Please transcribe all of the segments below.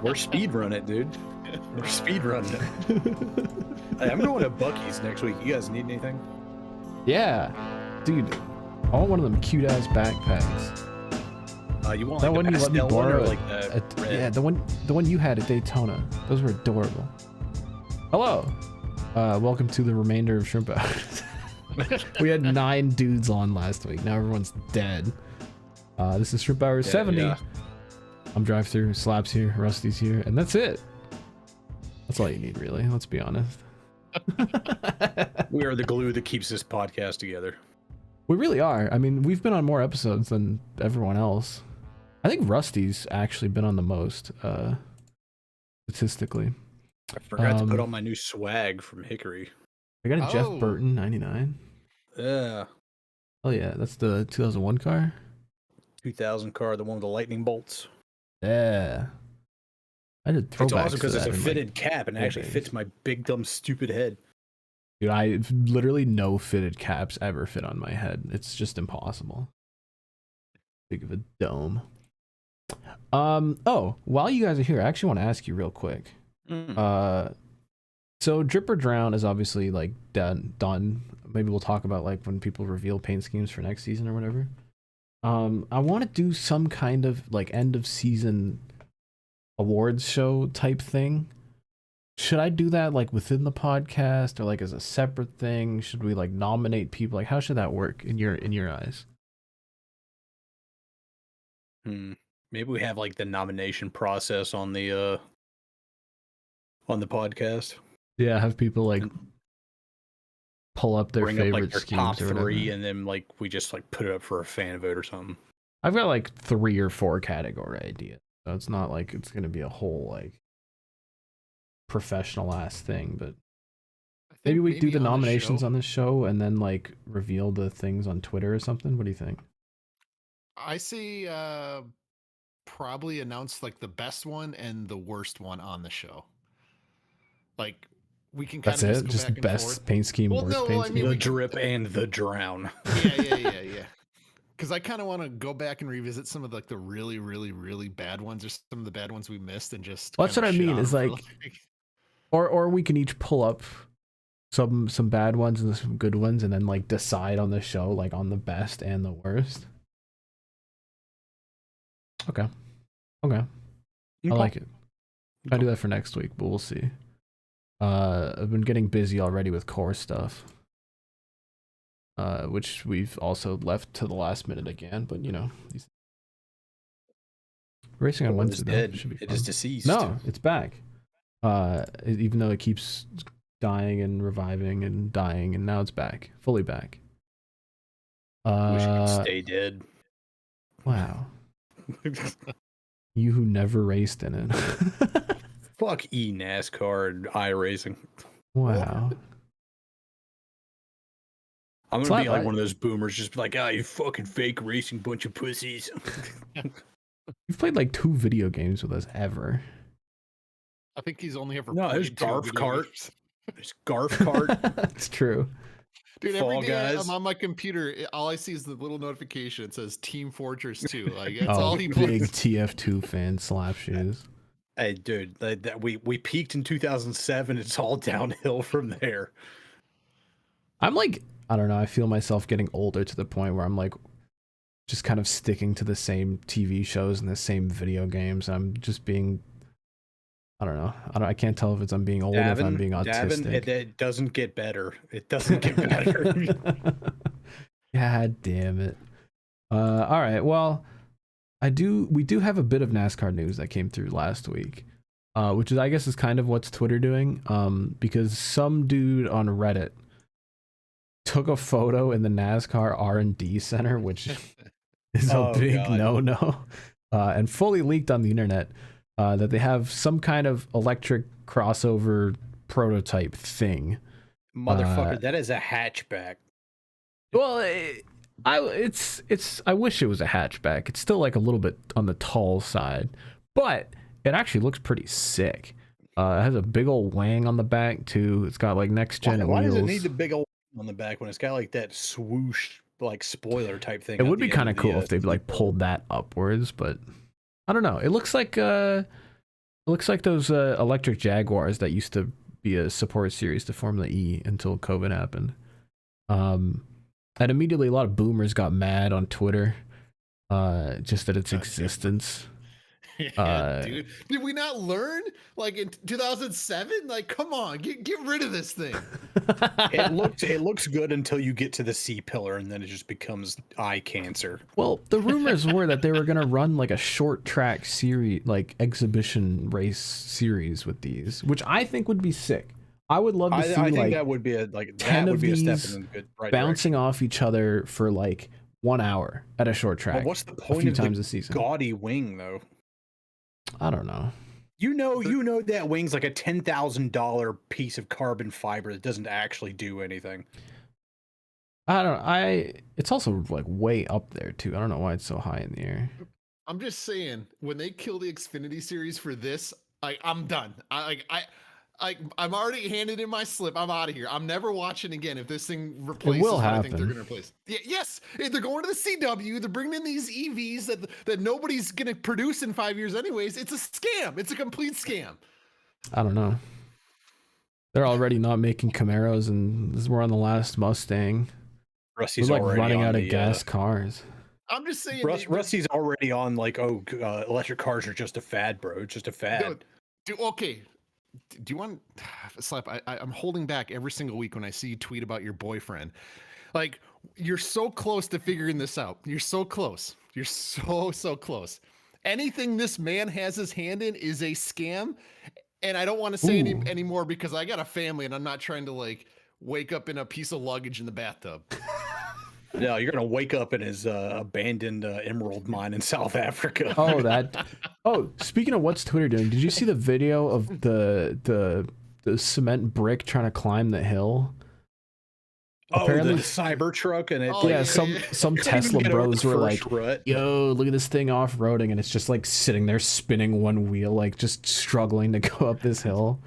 We're speedrun it, dude. We're speedrunning it. Hey, I'm going to Buc-ee's next week. You guys need anything? Yeah, dude. I want one of them cute ass backpacks. You want That like one the you let me pastel one borrow? or like the red? Yeah, the one you had at Daytona. Those were adorable. Hello, welcome to the remainder of Shrimp Hours. We had 9 dudes on last week. Now everyone's dead. This is Shrimp Hours 70. Yeah. I'm Drive Through, Slap's here, Rusty's here, and that's it. That's all you need, really. Let's be honest. We are the glue that keeps this podcast together. We really are. I mean, we've been on more episodes than everyone else. I think Rusty's actually been on the most, statistically. I forgot to put on my new swag from Hickory. I got a Jeff Burton 99. Yeah. Oh yeah, that's the 2001 car. 2000 car, the one with the lightning bolts. Yeah. I did throwbacks. It's awesome because it's a in, fitted cap and it actually days. fits my big dumb stupid head. Dude, I literally no fitted caps ever fit on my head. It's just impossible. Big of a dome. Oh, while you guys are here, I actually want to ask you real quick. So Drip or Drown is obviously like done. Maybe we'll talk about like when people reveal paint schemes for next season or whatever. I want to do some kind of like end of season awards show type thing. Should I do that like within the podcast or like as a separate thing? Should we like nominate people? Like how should that work in your eyes? Maybe we have like the nomination process on the podcast. Yeah, have people like pull up their favorite up, like, their schemes top or whatever. 3 and then like we just like put it up for a fan vote or something. I've got like 3 or 4 category ideas. So it's not like it's gonna be a whole like professional ass thing, but maybe we do the nominations on this show and then like reveal the things on Twitter or something. What do you think? I see probably announce like the best one and the worst one on the show. Like we can kind That's of it? just go Just back and best forth. paint scheme, Well, worst no, paint I scheme. mean, The we drip and the drown. Yeah. Because I kind of want to go back and revisit some of like the really, really, really bad ones, or some of the bad ones we missed, and just. Well, that's what I mean. Is like, or we can each pull up some bad ones and some good ones, and then like decide on the show like on the best and the worst. Okay. I like it. I'll do that for next week, but we'll see. I've been getting busy already with core stuff. Which we've also left to the last minute again, but you know, racing on Wednesday though, should be fun. It is deceased. No, it's back. Even though it keeps dying and reviving and dying, and now it's back, fully back. Wish it could stay dead. Wow. You who never raced in it. Fuck NASCAR and iRacing. Wow. I'm gonna be like one of those boomers, just like, you fucking fake racing bunch of pussies. You've played like 2 video games with us ever. I think he's only ever. No, there's Garf Kart. There's Garf Kart. That's true. Dude, Fall every day Guys. I'm on my computer, all I see is the little notification. It says Team Fortress 2. Like that's all he plays. Big TF2 fan, slap shoes. Hey, dude, we peaked in 2007. It's all downhill from there. I'm like, I don't know. I feel myself getting older to the point where I'm like, just kind of sticking to the same TV shows and the same video games. I'm just being, I don't know. I can't tell if I'm being old or if I'm being autistic. It doesn't get better. It doesn't get better. God damn it. All right. Well, we do have a bit of NASCAR news that came through last week, which is, I guess, is kind of what's Twitter doing. Because some dude on Reddit took a photo in the NASCAR R&D center, which is a big no-no, and fully leaked on the internet. That they have some kind of electric crossover prototype thing. Motherfucker, that is a hatchback. Well, I wish it was a hatchback. It's still like a little bit on the tall side, but it actually looks pretty sick. It has a big old wang on the back too. It's got like next gen wheels. Why does it need the big old on the back when it's got like that swoosh like spoiler type thing? It would be kind of cool if they like pulled that upwards, but I don't know. It looks like looks like those electric Jaguars that used to be a support series to Formula E until COVID happened. And immediately a lot of boomers got mad on Twitter, just at its existence. Yeah, dude. Did we not learn like in 2007? Like, come on, get rid of this thing. It looks good until you get to the C pillar, and then it just becomes eye cancer. Well, the rumors were that they were gonna run like a short track series, like exhibition race series with these, which I think would be sick. I would love to see. I think like, that would be a 10 that would of be a step these in the good right bouncing direction. off each other for like 1 hour at a short track. But what's the point a few of times the a season? gaudy wing though? I don't know. You know that wing's like a $10,000 piece of carbon fiber that doesn't actually do anything. I don't know. It's also like way up there too. I don't know why it's so high in the air. I'm just saying, when they kill the Xfinity series for this, I'm done. I'm already handed in my slip. I'm out of here. I'm never watching again if this thing replaces what I think they're going to replace. Yeah, yes, they're going to the CW. They're bringing in these EVs that nobody's going to produce in 5 years anyways. It's a scam. It's a complete scam. I don't know. They're already not making Camaros, and we're on the last Mustang. Rusty's we're like already running on out of the, gas cars. I'm just saying. Rusty's already on like, electric cars are just a fad, bro. It's just a fad. Okay. Do you want Slap? I'm holding back every single week when I see you tweet about your boyfriend. Like, you're so close to figuring this out. You're so close. You're so close. Anything this man has his hand in is a scam. And I don't want to say any more because I got a family and I'm not trying to like wake up in a piece of luggage in the bathtub. No, you're gonna wake up in his abandoned emerald mine in South Africa. Oh, speaking of what's Twitter doing, did you see the video of the cement brick trying to climb the hill? Apparently, the Cybertruck, and some Tesla bros were like, rut. "Yo, look at this thing off-roading," and it's just like sitting there spinning one wheel, like just struggling to go up this hill.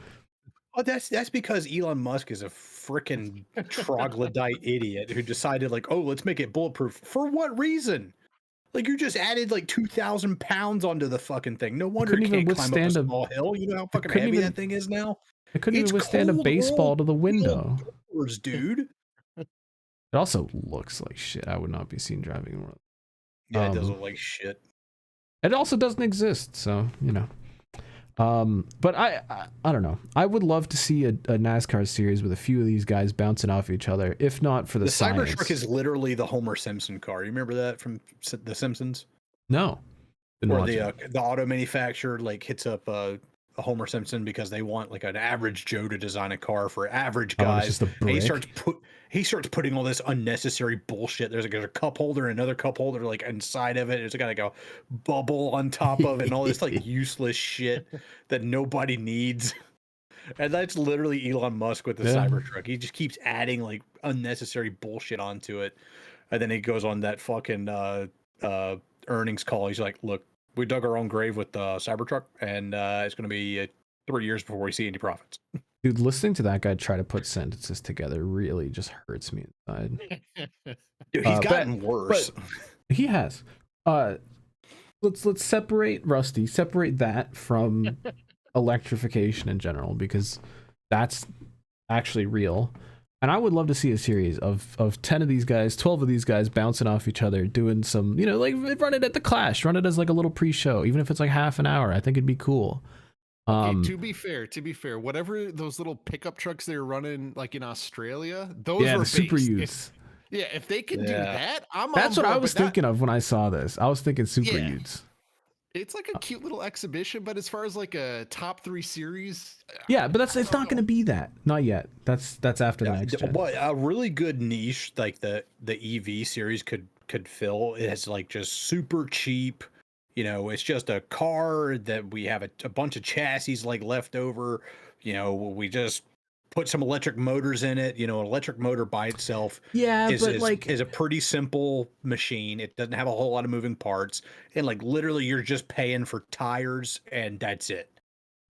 Oh, that's because Elon Musk is a freaking troglodyte idiot who decided like, oh, let's make it bulletproof. For what reason? Like, you just added like 2,000 pounds onto the fucking thing. No wonder it can't climb up a small hill. You know how fucking heavy that thing is now? It couldn't even withstand a baseball to the window. Doors, dude. It also looks like shit. I would not be seen driving one. Yeah, it does look like shit. It also doesn't exist, so you know. But I don't know. I would love to see a NASCAR series with a few of these guys bouncing off each other, if not for the science. Cybertruck is literally the Homer Simpson car. You remember that from The Simpsons? No. Where the auto manufacturer like hits up a Homer Simpson because they want like an average Joe to design a car for average guys. And he starts putting all this unnecessary bullshit. There's like a cup holder and another cup holder like inside of it. There's got like a bubble on top of it and all this like useless shit that nobody needs. And that's literally Elon Musk with the Cybertruck. He just keeps adding like unnecessary bullshit onto it. And then he goes on that fucking earnings call. He's like, look, we dug our own grave with the Cybertruck, and it's going to be 3 years before we see any profits. Dude, listening to that guy try to put sentences together really just hurts me inside. Dude, he's gotten worse. He has. Let's separate that from electrification in general, because that's actually real. And I would love to see a series of 10 of these guys, 12 of these guys bouncing off each other, doing some, you know, like run it at the Clash, run it as like a little pre-show, even if it's like half an hour. I think it'd be cool. Okay, to be fair, whatever those little pickup trucks they were running like in Australia, those were the super utes. If they could do that, that's what I was thinking of when I saw this. I was thinking super utes. It's like a cute little exhibition, but as far as like a top 3 series, but it's not going to be that. Not yet. That's after the next gen. What a really good niche like the EV series could fill is like just super cheap. You know, it's just a car that we have a bunch of chassis like left over. You know, we just put some electric motors in it. You know, an electric motor by itself is a pretty simple machine. It doesn't have a whole lot of moving parts. And like literally you're just paying for tires and that's it.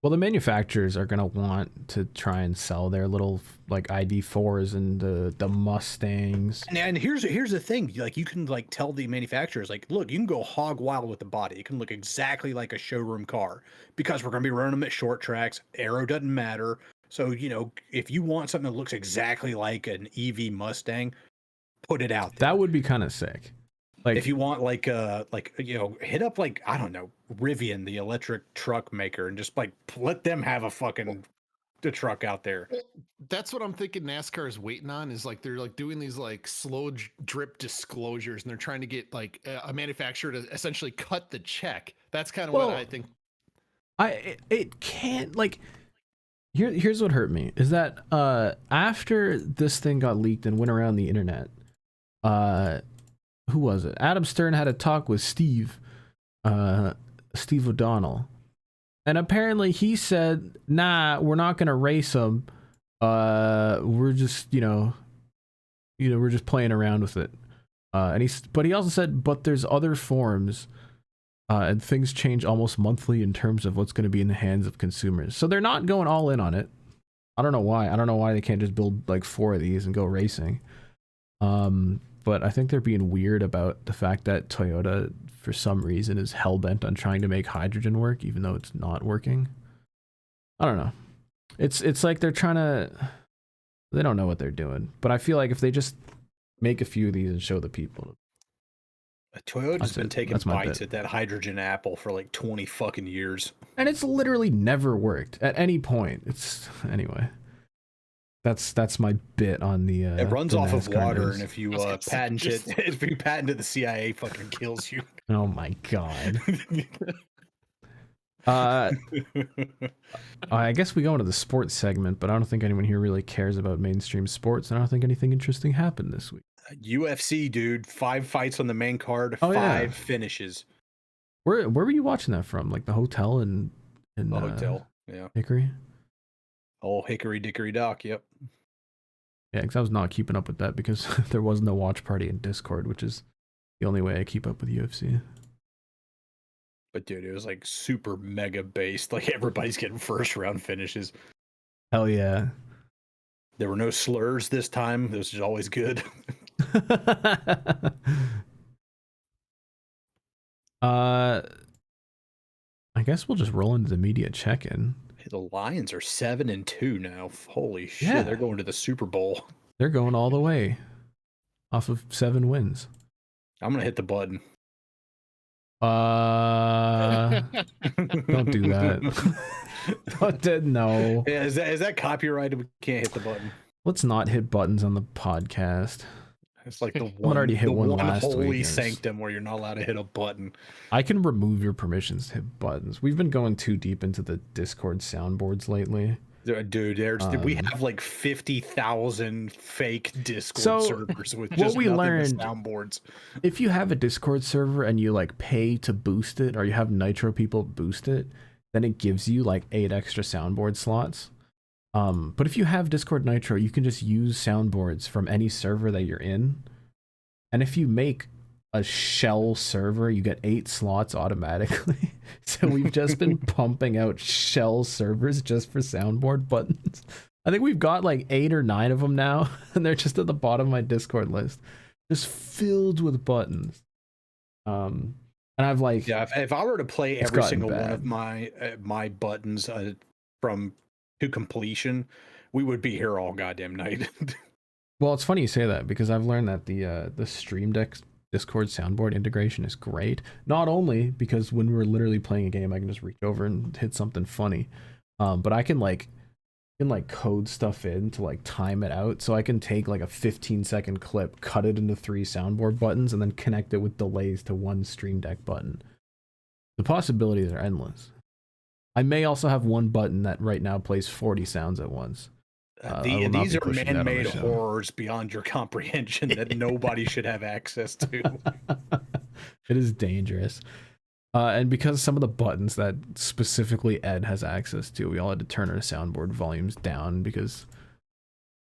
Well, the manufacturers are gonna want to try and sell their little like ID4s and the Mustangs. And here's the thing, like you can like tell the manufacturers, like, look, you can go hog wild with the body. It can look exactly like a showroom car because we're gonna be running them at short tracks. Aero doesn't matter. So, you know, if you want something that looks exactly like an EV Mustang, put it out there. That would be kind of sick. Like if you want like you know, hit up like, I don't know, Rivian, the electric truck maker, and just like let them have a fucking the truck out there. That's what I'm thinking NASCAR is waiting on, is like they're like doing these like slow drip disclosures, and they're trying to get like a manufacturer to essentially cut the check. That's kind of what I think. It can't, like, here's what hurt me is that after this thing got leaked and went around the internet, who was it? Adam Stern had a talk with Steve O'Donnell, and apparently he said, "Nah, we're not gonna race them. We're just, we're just playing around with it." But he also said, "But there's other forms, and things change almost monthly in terms of what's going to be in the hands of consumers." So they're not going all in on it. I don't know why. I don't know why they can't just build like 4 of these and go racing. But I think they're being weird about the fact that Toyota, for some reason, is hell-bent on trying to make hydrogen work, even though it's not working. I don't know. It's like they're trying to... They don't know what they're doing. But I feel like if they just make a few of these and show the people... Toyota's been taking bites at that hydrogen apple for like 20 fucking years. And it's literally never worked at any point. It's... Anyway. That's my bit on the. It runs off of water, news. And if you patent it, if you patent it, the CIA fucking kills you. Oh my god. I guess we go into the sports segment, but I don't think anyone here really cares about mainstream sports, and I don't think anything interesting happened this week. UFC, dude, 5 fights on the main card, 5 finishes. Where were you watching that from? Like the hotel in the hotel, yeah, Hickory. Oh, Hickory Dickory Dock, yep. Yeah, because I was not keeping up with that because there was no watch party in Discord, which is the only way I keep up with UFC. But dude, it was like super mega based. Like everybody's getting first round finishes. Hell yeah. There were no slurs this time. This is always good. I guess we'll just roll into the media check-in. The Lions are 7-2 now. Holy shit, yeah. They're going to the Super Bowl. They're going all the way off of 7 wins. I'm going to hit the button. Don't do that. No. Yeah, is that copyrighted? We can't hit the button. Let's not hit buttons on the podcast. It's like the one, already hit one last holy week. Sanctum where you're not allowed to hit a button. I can remove your permissions to hit buttons. We've been going too deep into the Discord soundboards lately. Dude, we have like 50,000 fake Discord servers with just what we learned, soundboards. If you have a Discord server and you like pay to boost it, or you have Nitro people boost it, then it gives you like 8 extra soundboard slots. But if you have Discord Nitro, you can just use soundboards from any server that you're in. And if you make a shell server, you get 8 slots automatically. So we've just been pumping out shell servers just for soundboard buttons. I think we've got like 8 or 9 of them now, and they're just at the bottom of my Discord list, just filled with buttons. And I've like, yeah, if I were to play every single one of my buttons from to completion, we would be here all goddamn night. Well, it's funny you say that because I've learned that the Stream Deck Discord soundboard integration is great. Not only because when we're literally playing a game, I can just reach over and hit something funny, but I can code stuff in to like time it out. So I can take like a 15-second clip, cut it into 3 soundboard buttons, and then connect it with delays to 1 Stream Deck button. The possibilities are endless. I may also have 1 button that right now plays 40 sounds at once. These are man-made horrors beyond your comprehension that nobody should have access to. It is dangerous. And because some of the buttons that specifically Ed has access to, we all had to turn our soundboard volumes down because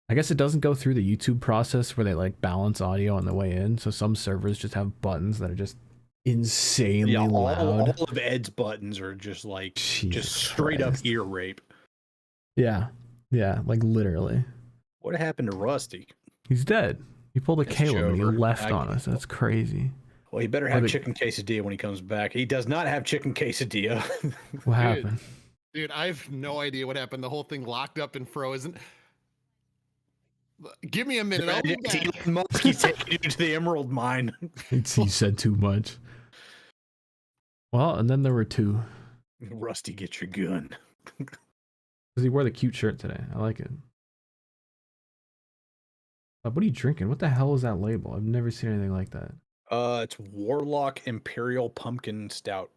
I guess it doesn't go through the YouTube process where they like balance audio on the way in. So some servers just have buttons that are just insanely loud. All of Ed's buttons are just like Jesus straight up Christ. ear rape. Yeah, like literally. What happened to Rusty? He's dead. He pulled a It's Caleb and he Jover. left on us. That's crazy. Well, he better have chicken quesadilla when he comes back. He does not have chicken quesadilla. What happened? Dude, I have no idea what happened. The whole thing locked up and frozen. Give me a minute. I'll be back. Elon Musk, he's taking you to the emerald mine. He said too much. Well, and then there were two. Rusty, get your gun. Because he wore the cute shirt today. I like it. What are you drinking? What the hell is that label? I've never seen anything like that. It's Warlock Imperial Pumpkin Stout.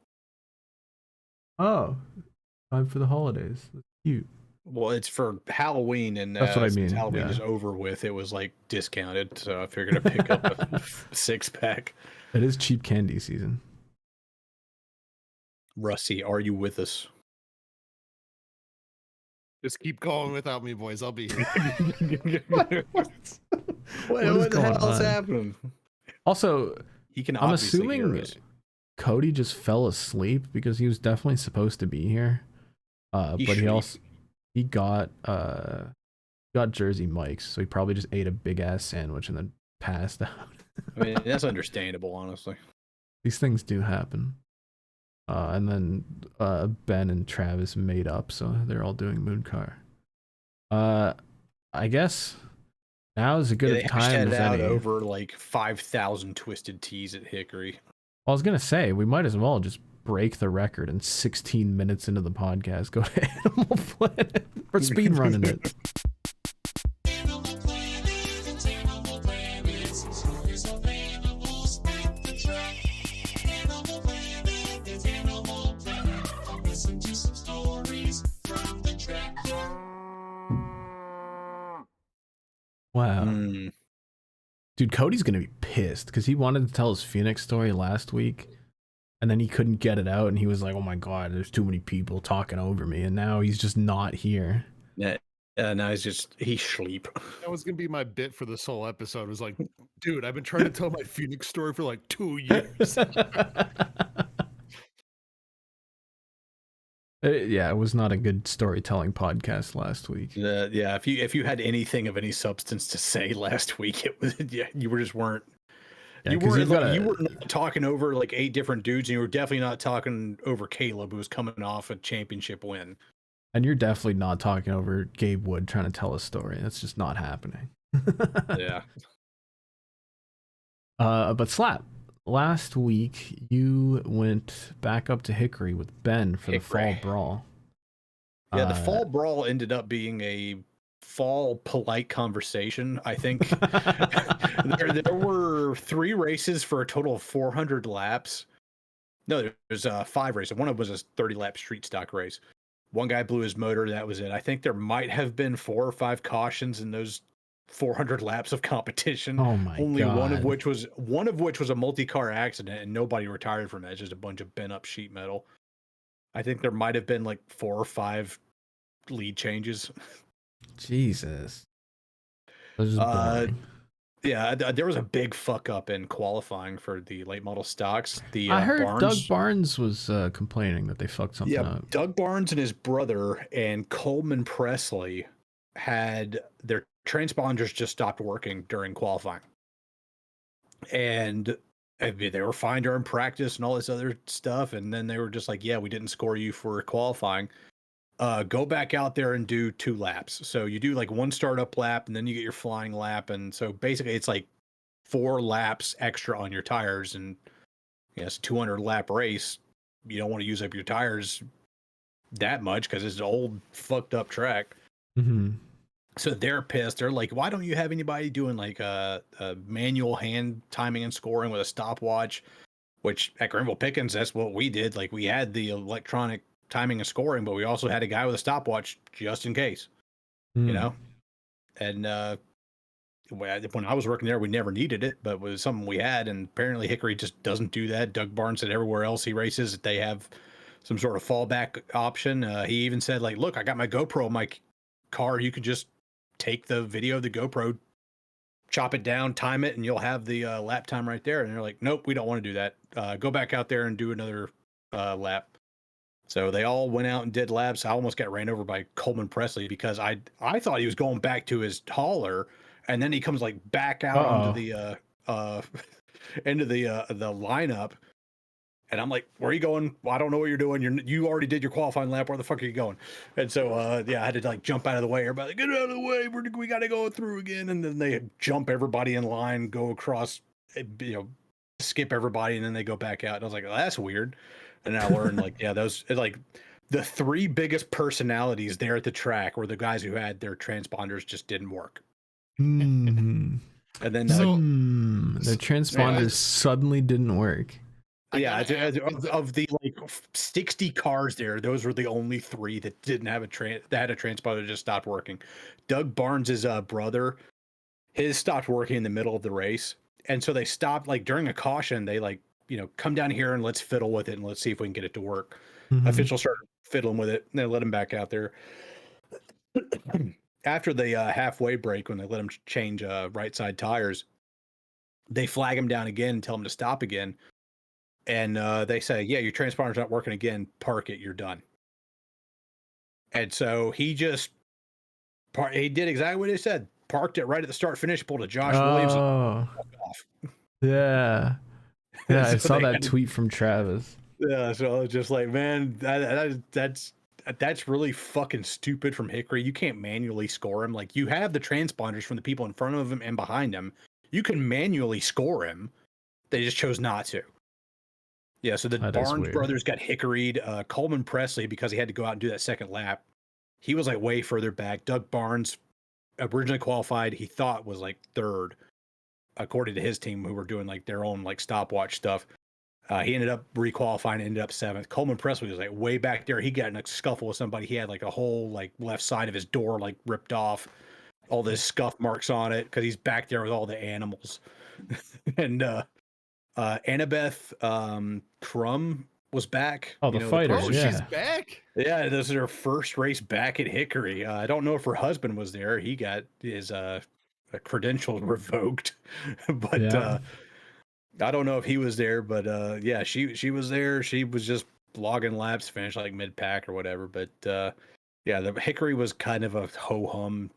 Oh, time for the holidays. That's cute. Well, it's for Halloween, and that's what I mean. Halloween is over with. It was like discounted, so I figured to pick up a 6-pack. It is cheap candy season. Rusty, are you with us? Just keep going without me, boys. I'll be here. what the hell is happening? Also, I'm assuming Cody just fell asleep because he was definitely supposed to be here. But he got Jersey Mike's, so he probably just ate a big ass sandwich and then passed out. I mean, that's understandable, honestly. These things do happen. And then Ben and Travis made up, so they're all doing Mooncar. I guess now is a good time as any. Over like 5,000 twisted teas at Hickory. I was gonna say we might as well just break the record and 16 minutes into the podcast go to Animal Planet. We're speed running it. Wow. Dude, Cody's gonna be pissed because he wanted to tell his Phoenix story last week and then he couldn't get it out and he was like, oh my god, there's too many people talking over me, and now he's just not here. Yeah, now he's sleep. That was gonna be my bit for this whole episode. It was like, dude, I've been trying to tell my Phoenix story for like 2 years. Yeah, it was not a good storytelling podcast last week. Yeah, if you had anything of any substance to say last week, it was you weren't. Yeah, you weren't talking over like 8 different dudes, and you were definitely not talking over Caleb, who was coming off a championship win. And you're definitely not talking over Gabe Wood trying to tell a story. That's just not happening. Yeah. But Slap, last week you went back up to Hickory with Ben for the fall brawl. Yeah, the fall brawl ended up being a fall polite conversation. I think there were 3 races for a total of 400 laps. No, there's 5 races. One of them was a 30-lap street stock race. One guy blew his motor. That was it. I think there might have been 4 or 5 cautions in those 400 laps of competition. Oh my god! One of which was a multi-car accident, and nobody retired from it. It's just a bunch of bent up sheet metal. I think there might have been like 4 or 5 lead changes. Jesus. This is boring. Yeah, there was a big fuck up in qualifying for the late model stocks. I heard Doug Barnes was complaining that they fucked something up. Doug Barnes and his brother and Coleman Presley had their transponders just stopped working during qualifying. And I mean, they were fine during practice and all this other stuff. And then they were just like, yeah, we didn't score you for qualifying. Go back out there and do 2 laps. So you do like 1 startup lap and then you get your flying lap. And so basically it's like 4 laps extra on your tires. And it's a 200 lap race. You don't want to use up your tires that much because it's an old fucked up track. Mm-hmm. So they're pissed. They're like, why don't you have anybody doing like a manual hand timing and scoring with a stopwatch? Which at Greenville Pickens, that's what we did. Like we had the electronic timing and scoring, but we also had a guy with a stopwatch just in case, you know? And when I was working there, we never needed it, but it was something we had. And apparently Hickory just doesn't do that. Doug Barnes said everywhere else he races, they have some sort of fallback option. He even said like, look, I got my GoPro in my car. You could just take the video of the GoPro chop it down, time it, and you'll have the lap time right there. And they're like, nope, we don't want to do that. Go back out there and do another lap. So they all went out and did laps. I almost got ran over by Coleman Presley because I thought he was going back to his hauler, and then he comes like back out onto the into the lineup, and I'm like, "Where are you going? Well, I don't know what you're doing. You already did your qualifying lap. Where the fuck are you going?" And so yeah, I had to like jump out of the way. Everybody, get out of the way. We got to go through again. And then they jump everybody in line, go across, skip everybody, and then they go back out. And I was like, oh, that's weird. And I learned like, yeah, those like the three biggest personalities there at the track were the guys who had their transponders just didn't work. And then the transponders suddenly didn't work. Yeah, of the like 60 cars there, those were the only three that didn't have that had a transponder that just stopped working. Doug Barnes's brother, his stopped working in the middle of the race, and so they stopped like during a caution. They like, come down here and let's fiddle with it and let's see if we can get it to work. Officials started fiddling with it, and they let him back out there. After the halfway break, when they let him change right side tires, they flag him down again and tell him to stop again. And they say, yeah, your transponder's not working again. Park it. You're done. And so he just he did exactly what he said. Parked it right at the start finish, pulled a Josh Williams and off. Yeah. Yeah, I saw that tweet from Travis. Yeah, so I was just like, man, that's really fucking stupid from Hickory. You can't manually score him. Like, you have the transponders from the people in front of him and behind him. You can manually score him. They just chose not to. Yeah, so the Barnes brothers got Hickoried. Coleman Presley, because he had to go out and do that second lap, he was like way further back. Doug Barnes, originally qualified, he thought was like third, according to his team, who were doing like their own like stopwatch stuff. He ended up requalifying, ended up seventh. Coleman Presley was like way back there. He got in a scuffle with somebody. He had like a whole like left side of his door like ripped off, all this scuff marks on it because he's back there with all the animals. And Annabeth Crum was back. Oh, the fighter. She's back. Yeah, this is her first race back at Hickory. I don't know if her husband was there. He got his credentials revoked, but I don't know if he was there. But yeah, she was there. She was just logging laps, finished like mid pack or whatever. But yeah, the Hickory was kind of a ho hum.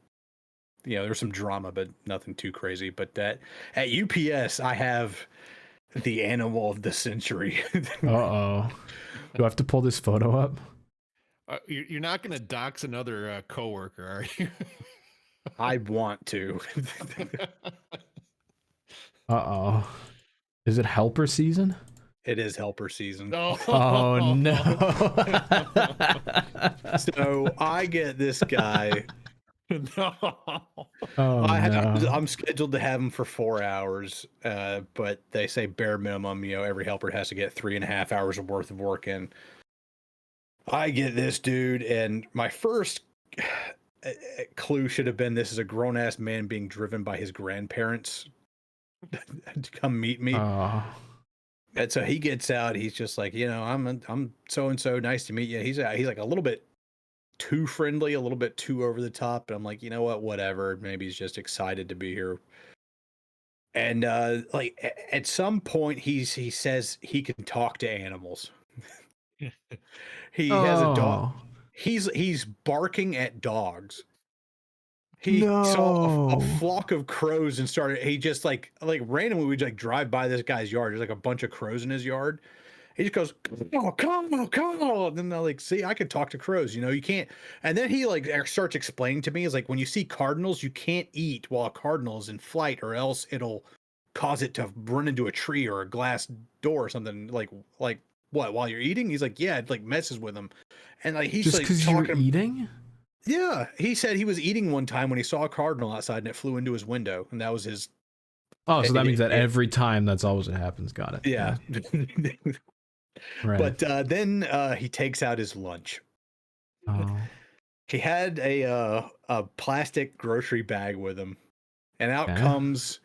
There's some drama, but nothing too crazy. But that at UPS, I have the animal of the century. Do I have to pull this photo up? You're not going to dox another coworker, are you? I want to. Is it helper season? It is helper season. Oh no. So I get this guy. No. I'm scheduled to have him for 4 hours, but they say bare minimum, every helper has to get 3.5 hours worth of work in. I get this dude, and my first clue should have been this is a grown-ass man being driven by his grandparents to come meet me. And so he gets out. He's just like, I'm so and so. Nice to meet you. He's like a little bit too friendly, a little bit too over the top. And I'm like, you know what? Whatever. Maybe he's just excited to be here. And like at some point, he says he can talk to animals. He has a dog. He's barking at dogs. He saw a flock of crows and started. He just like randomly would like drive by this guy's yard. There's like a bunch of crows in his yard. He just goes, oh, come on. And then they're like, see, I can talk to crows. You can't. And then he like starts explaining to me, is like, when you see cardinals, you can't eat while a cardinal is in flight, or else it'll cause it to run into a tree or a glass door or something. Like what? While you're eating? He's like, yeah, it like messes with him. And like he's just like because you're eating. Yeah, he said he was eating one time when he saw a cardinal outside and it flew into his window, and that was his. Oh, so that means that every time that's always what happens. Got it. Yeah. Right. But then he takes out his lunch. He had a plastic grocery bag with him, and out comes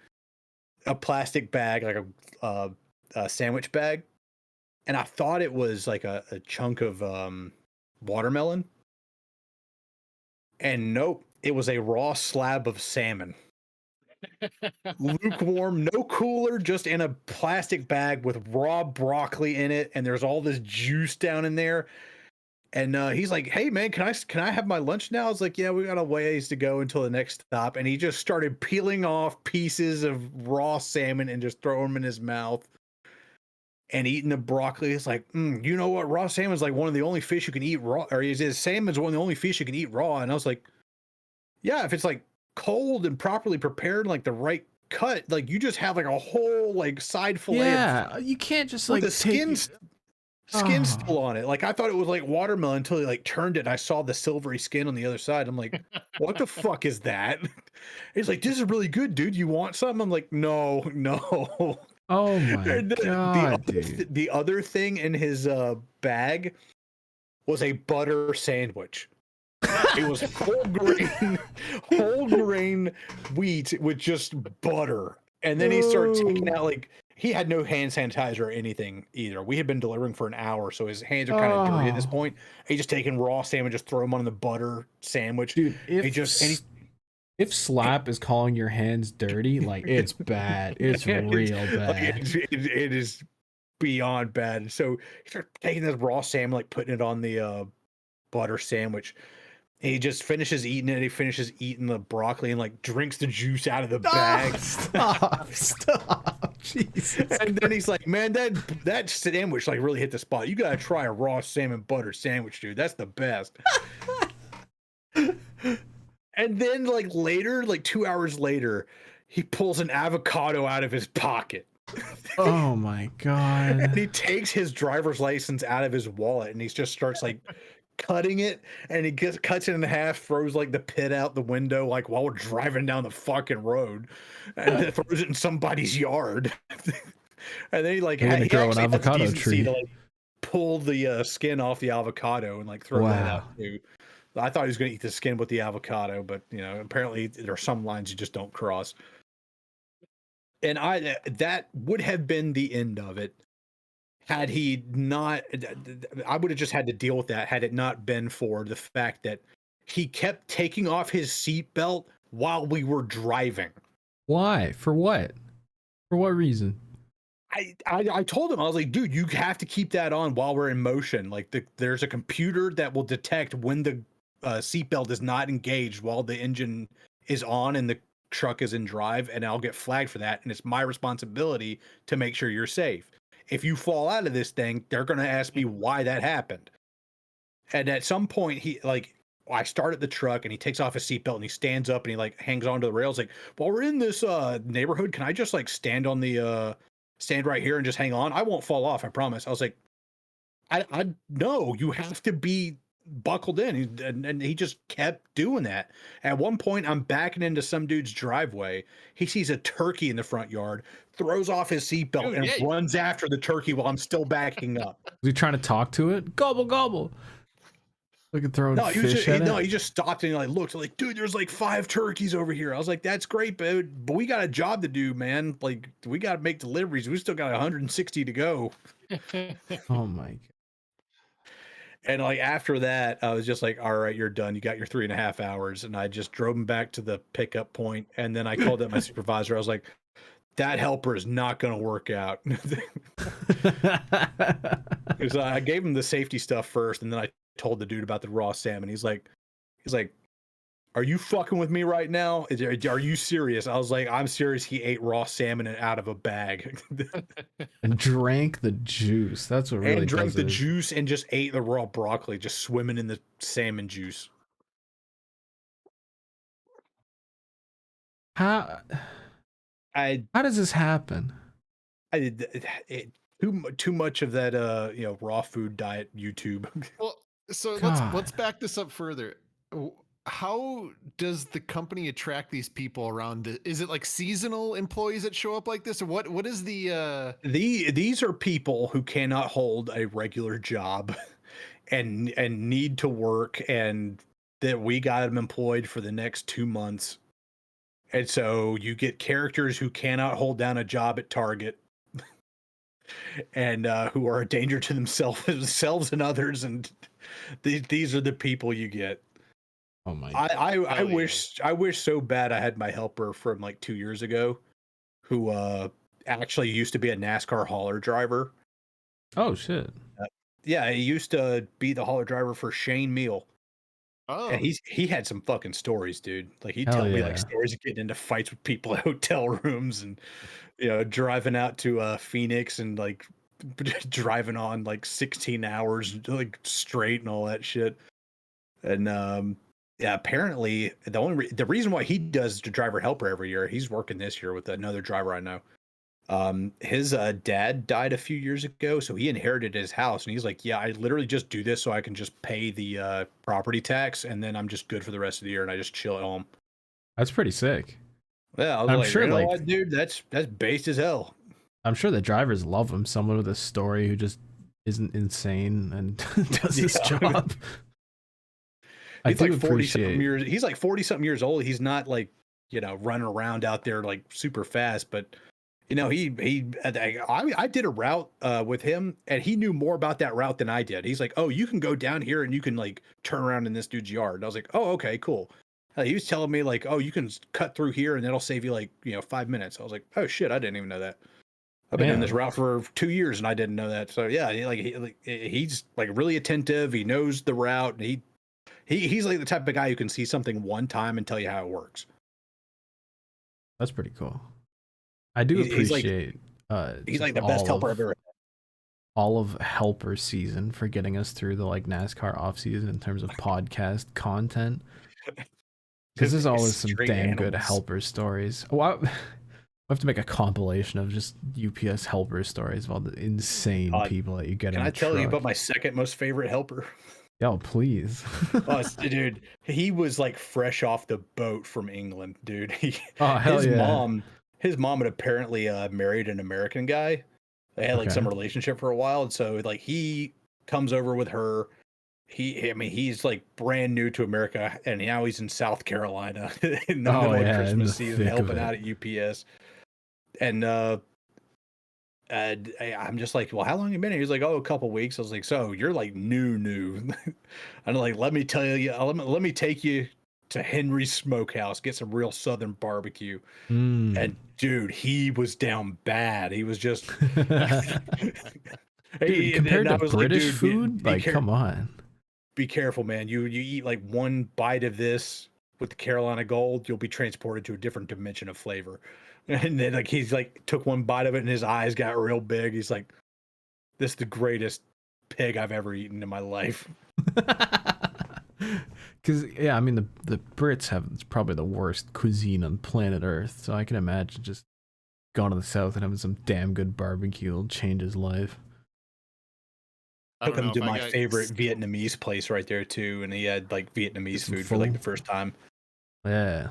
a plastic bag, like a sandwich bag. And I thought it was like a chunk of watermelon. And nope, it was a raw slab of salmon. lukewarm, no cooler, just in a plastic bag with raw broccoli in it, and there's all this juice down in there. And he's like, "Hey man, can I have my lunch now?" I was like, "Yeah, we got a ways to go until the next stop." And he just started peeling off pieces of raw salmon and just throwing them in his mouth and eating the broccoli. It's like, you know what? Raw salmon's like one of the only fish you can eat raw, or is it salmon's one of the only fish you can eat raw? And I was like, yeah, if it's like cold and properly prepared, like the right cut, like you just have like a whole like side fillet. Yeah, you can't just like the skin still on it. Like I thought it was like watermelon until he like turned it and I saw the silvery skin on the other side. I'm like, what the fuck is that? He's like, this is really good, dude. You want some? I'm like, no. Oh my god, dude. The other thing in his bag was a butter sandwich. It was whole grain wheat with just butter. And then he started taking out like he had no hand sanitizer or anything either. We had been delivering for an hour, so his hands are kind of dirty at this point. He just taking raw salmon, just throw them on the butter sandwich. Dude, if Slap is calling your hands dirty, like it's bad. It's real bad. Like, it is beyond bad. So he started taking this raw salmon, like putting it on the butter sandwich. And he just finishes eating it. He finishes eating the broccoli and like drinks the juice out of the bag. Stop. Jesus. And then he's like, man, that sandwich like really hit the spot. You gotta try a raw salmon butter sandwich, dude. That's the best. And then like later, like 2 hours later, he pulls an avocado out of his pocket. Oh my god. And he takes his driver's license out of his wallet and he just starts like cutting it, and he cuts it in half, throws like the pit out the window like while we're driving down the fucking road, and then throws it in somebody's yard. And then he like he grow an avocado tree to like pull the skin off the avocado and like throw that out too. I thought he was going to eat the skin with the avocado, but you know, apparently there are some lines you just don't cross. And that would have been the end of it had he not. I would have just had to deal with that had it not been for the fact that he kept taking off his seatbelt while we were driving. Why? For what? For what reason? I told him, I was like, dude, you have to keep that on while we're in motion. Like there's a computer that will detect when the seatbelt is not engaged while the engine is on and the truck is in drive, and I'll get flagged for that. And it's my responsibility to make sure you're safe. If you fall out of this thing, they're going to ask me why that happened. And at some point, I started the truck and he takes off his seatbelt and he stands up and he like hangs onto the rails. Like, well, we're in this neighborhood. Can I just like stand right here and just hang on? I won't fall off. I promise. I was like, I no, you have to be buckled in. And he just kept doing that. At one point, I'm backing into some dude's driveway. He sees a turkey in the front yard, throws off his seatbelt and runs after the turkey while I'm still backing up. Was he trying to talk to it? Gobble, gobble. Look at throwing fish at it? He just stopped and he like looked like, dude, there's like 5 turkeys over here. I was like, that's great, but we got a job to do, man. Like, we got to make deliveries. We still got 160 to go. Oh my god. And like after that, I was just like, all right, you're done. You got your 3.5 hours. And I just drove him back to the pickup point. And then I called up my supervisor. I was like, that helper is not going to work out. Because I gave him the safety stuff first, and then I told the dude about the raw salmon. He's like, are you fucking with me right now? Are you serious? I was like, I'm serious. He ate raw salmon out of a bag. And drank the juice. That's what really. And drank the juice and just ate the raw broccoli, just swimming in the salmon juice. How does this happen? Too much of that raw food diet YouTube. Well, so let's back this up further. How does the company attract these people around? Is it like seasonal employees that show up like this, or what is these are people who cannot hold a regular job and need to work, and that we got them employed for the next 2 months. And so you get characters who cannot hold down a job at Target and who are a danger to themselves and others. And these are the people you get. Oh my. I wish so bad I had my helper from like 2 years ago, who actually used to be a NASCAR hauler driver. Oh shit. Yeah, he used to be the hauler driver for Shane Meal. Oh, And he had some fucking stories, dude. Like he'd Hell tell me like yeah. stories of getting into fights with people at hotel rooms and driving out to Phoenix and like driving on like 16 hours like straight and all that shit. And yeah, apparently the reason why he does the driver helper every year, he's working this year with another driver I know. His dad died a few years ago, so he inherited his house, and he's like, yeah, I literally just do this so I can just pay the property tax, and then I'm just good for the rest of the year, and I just chill at home. That's pretty sick. Yeah, I was I'm like, sure, you know like, what, dude, that's based as hell. I'm sure the drivers love him. Someone with a story who just isn't insane and does his job. I He's do like 40 something appreciate. years. He's like 40 something years old. He's not like running around out there like super fast, but I did a route with him, and he knew more about that route than I did. He's like, oh, you can go down here and you can like turn around in this dude's yard. And I was like, oh, okay, cool. He was telling me like, oh, you can cut through here and it'll save you like 5 minutes. I was like, oh shit, I didn't even know that. I've been doing this route for 2 years and I didn't know that. So yeah, he's like really attentive. He knows the route. And he's like the type of guy who can see something one time and tell you how it works. That's pretty cool. I do appreciate. He's like the best helper I've ever had. All of helper season for getting us through the like NASCAR off season in terms of podcast content. Because there's always some damn good helper stories. Well, I have to make a compilation of just UPS helper stories of all the insane people that you get in the truck. Can I tell you about my second most favorite helper? Yo, please. Oh, dude, he was like fresh off the boat from England, dude. His mom had apparently married an American guy. They had like some relationship for a while, and so like he comes over with her. He's like brand new to America, and now he's in South Carolina in the middle of Christmas season, helping out at UPS. And I'm just like, well, how long have you been here? He's like, oh, a couple weeks. I was like, so you're like new. And like, let me tell you, let me take you to Henry's Smokehouse, get some real Southern barbecue. And dude, he was down bad. He was just dude, compared to British food, like, come on. Be careful, man. You eat like one bite of this with the Carolina Gold, you'll be transported to a different dimension of flavor. And then like he's like took one bite of it and his eyes got real big. He's like, this is the greatest pig I've ever eaten in my life. Because yeah, I mean the Brits have probably the worst cuisine on planet Earth, so I can imagine just going to the South and having some damn good barbecue will change his life. Took him to my favorite Vietnamese place right there too, and he had like Vietnamese food for like the first time. Yeah.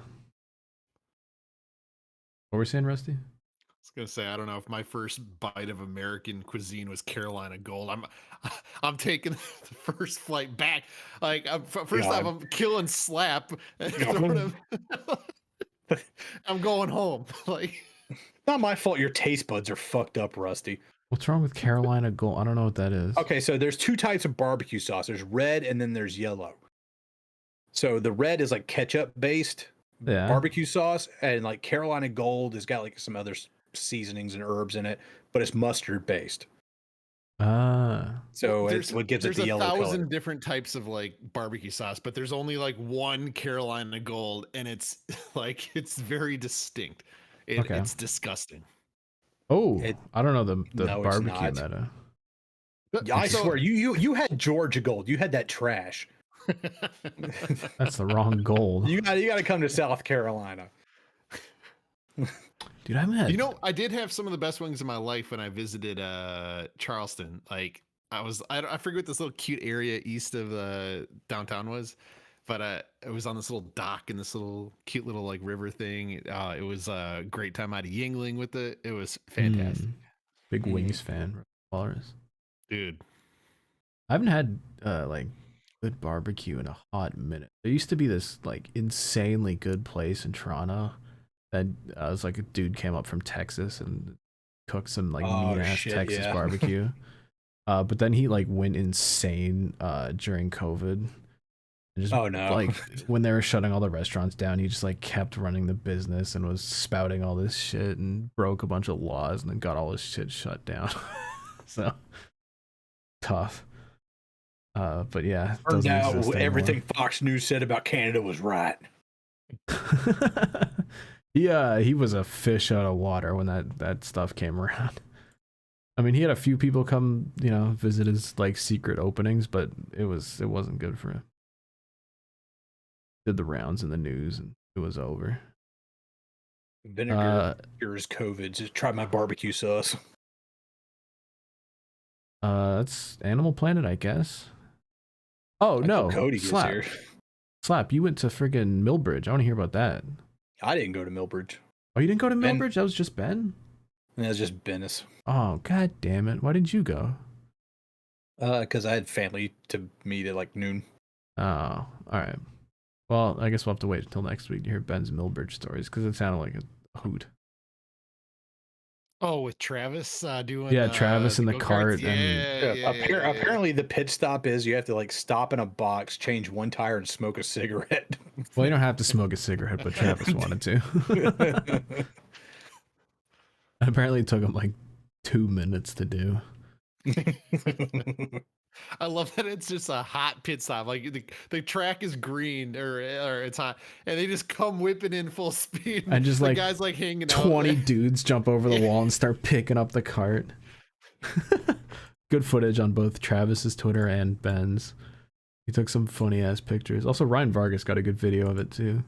What were we saying, Rusty? I was gonna say, I don't know if my first bite of American cuisine was Carolina Gold. I'm taking the first flight back. Like first time I'm killing Slap. I'm going home. Like, not my fault. Your taste buds are fucked up, Rusty. What's wrong with Carolina Gold? I don't know what that is. Okay, so there's two types of barbecue sauce. There's red and then there's yellow. So the red is like ketchup based barbecue sauce, and like Carolina Gold has got like some other seasonings and herbs in it, but it's mustard based. So it's what gives it the yellow color. There's 1,000 different types of like barbecue sauce, but there's only like one Carolina Gold, and it's like it's very distinct. It's disgusting. Oh, I don't know the barbecue meta. I swear, you had Georgia Gold. You had that trash. That's the wrong gold. You got to come to South Carolina. Dude, I'm had. I did have some of the best wings in my life when I visited Charleston. Like I forget what this little cute area east of downtown was, but it was on this little dock in this little cute little like river thing. It was a great time out of Yingling with it. It was fantastic. Big wings fan, Walrus. Dude, I haven't had like good barbecue in a hot minute. There used to be this like insanely good place in Toronto that was like a dude came up from Texas and cooked some like mean ass Texas barbecue. But then he like went insane during COVID. And just, oh no! Like when they were shutting all the restaurants down, he just like kept running the business and was spouting all this shit and broke a bunch of laws and then got all his shit shut down. So tough. But yeah, Turned out everything Fox News said about Canada was right. Yeah, he was a fish out of water when that stuff came around. I mean, he had a few people come, visit his like secret openings, but it wasn't good for him. Did the rounds in the news and it was over. Vinegar cures COVID. Just try my barbecue sauce. That's Animal Planet, I guess. Oh no, Cody Slap. Here. Slap, you went to friggin' Millbridge. I want to hear about that. I didn't go to Millbridge. Oh, you didn't go to Millbridge? That was just Ben? That was just Bennis. Oh, god damn it. Why didn't you go? Because I had family to meet at like noon. Oh, alright. Well, I guess we'll have to wait until next week to hear Ben's Millbridge stories, because it sounded like a hoot. Oh, with Travis doing Travis in the cart. Apparently the pit stop is you have to like stop in a box, change one tire, and smoke a cigarette. Well, you don't have to smoke a cigarette, but Travis wanted to. Apparently it took him like 2 minutes to do. I love that it's just a hot pit stop. Like the track is green or it's hot, and they just come whipping in full speed. And just the like guys like hanging 20 out dudes jump over the wall and start picking up the cart. Good footage on both Travis's Twitter and Ben's. He took some funny ass pictures. Also, Ryan Vargas got a good video of it too.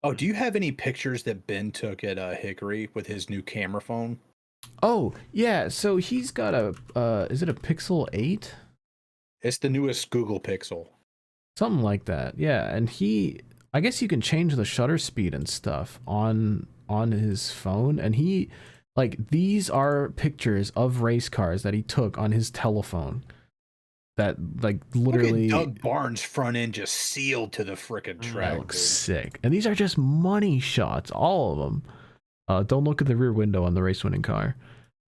Oh, do you have any pictures that Ben took at Hickory with his new camera phone? Oh, yeah. So he's got is it a Pixel 8? It's the newest Google Pixel. Something like that. Yeah. And I guess you can change the shutter speed and stuff on his phone. And these are pictures of race cars that he took on his telephone. That like literally Doug Barnes' front end just sealed to the frickin' track. That looks sick. And these are just money shots, all of them. Don't look at the rear window on the race winning car.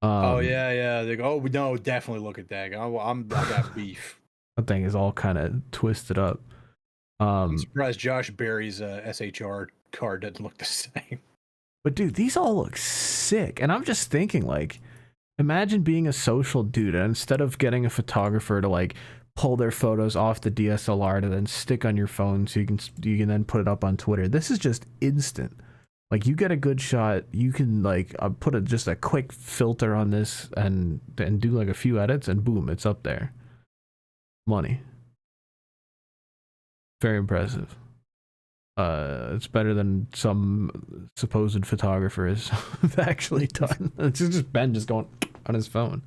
Oh yeah. They go, oh no, definitely look at that. I got beef. That thing is all kind of twisted up. I'm surprised Josh Berry's SHR car doesn't look the same. But dude, these all look sick. And I'm just thinking, like, imagine being a social dude and instead of getting a photographer to like pull their photos off the DSLR to then stick on your phone so you can then put it up on Twitter. This is just instant. Like, you get a good shot, you can like put just a quick filter on this and do like a few edits and boom, it's up there. Money. Very impressive. It's better than some supposed photographer has actually done. It's just Ben just going on his phone.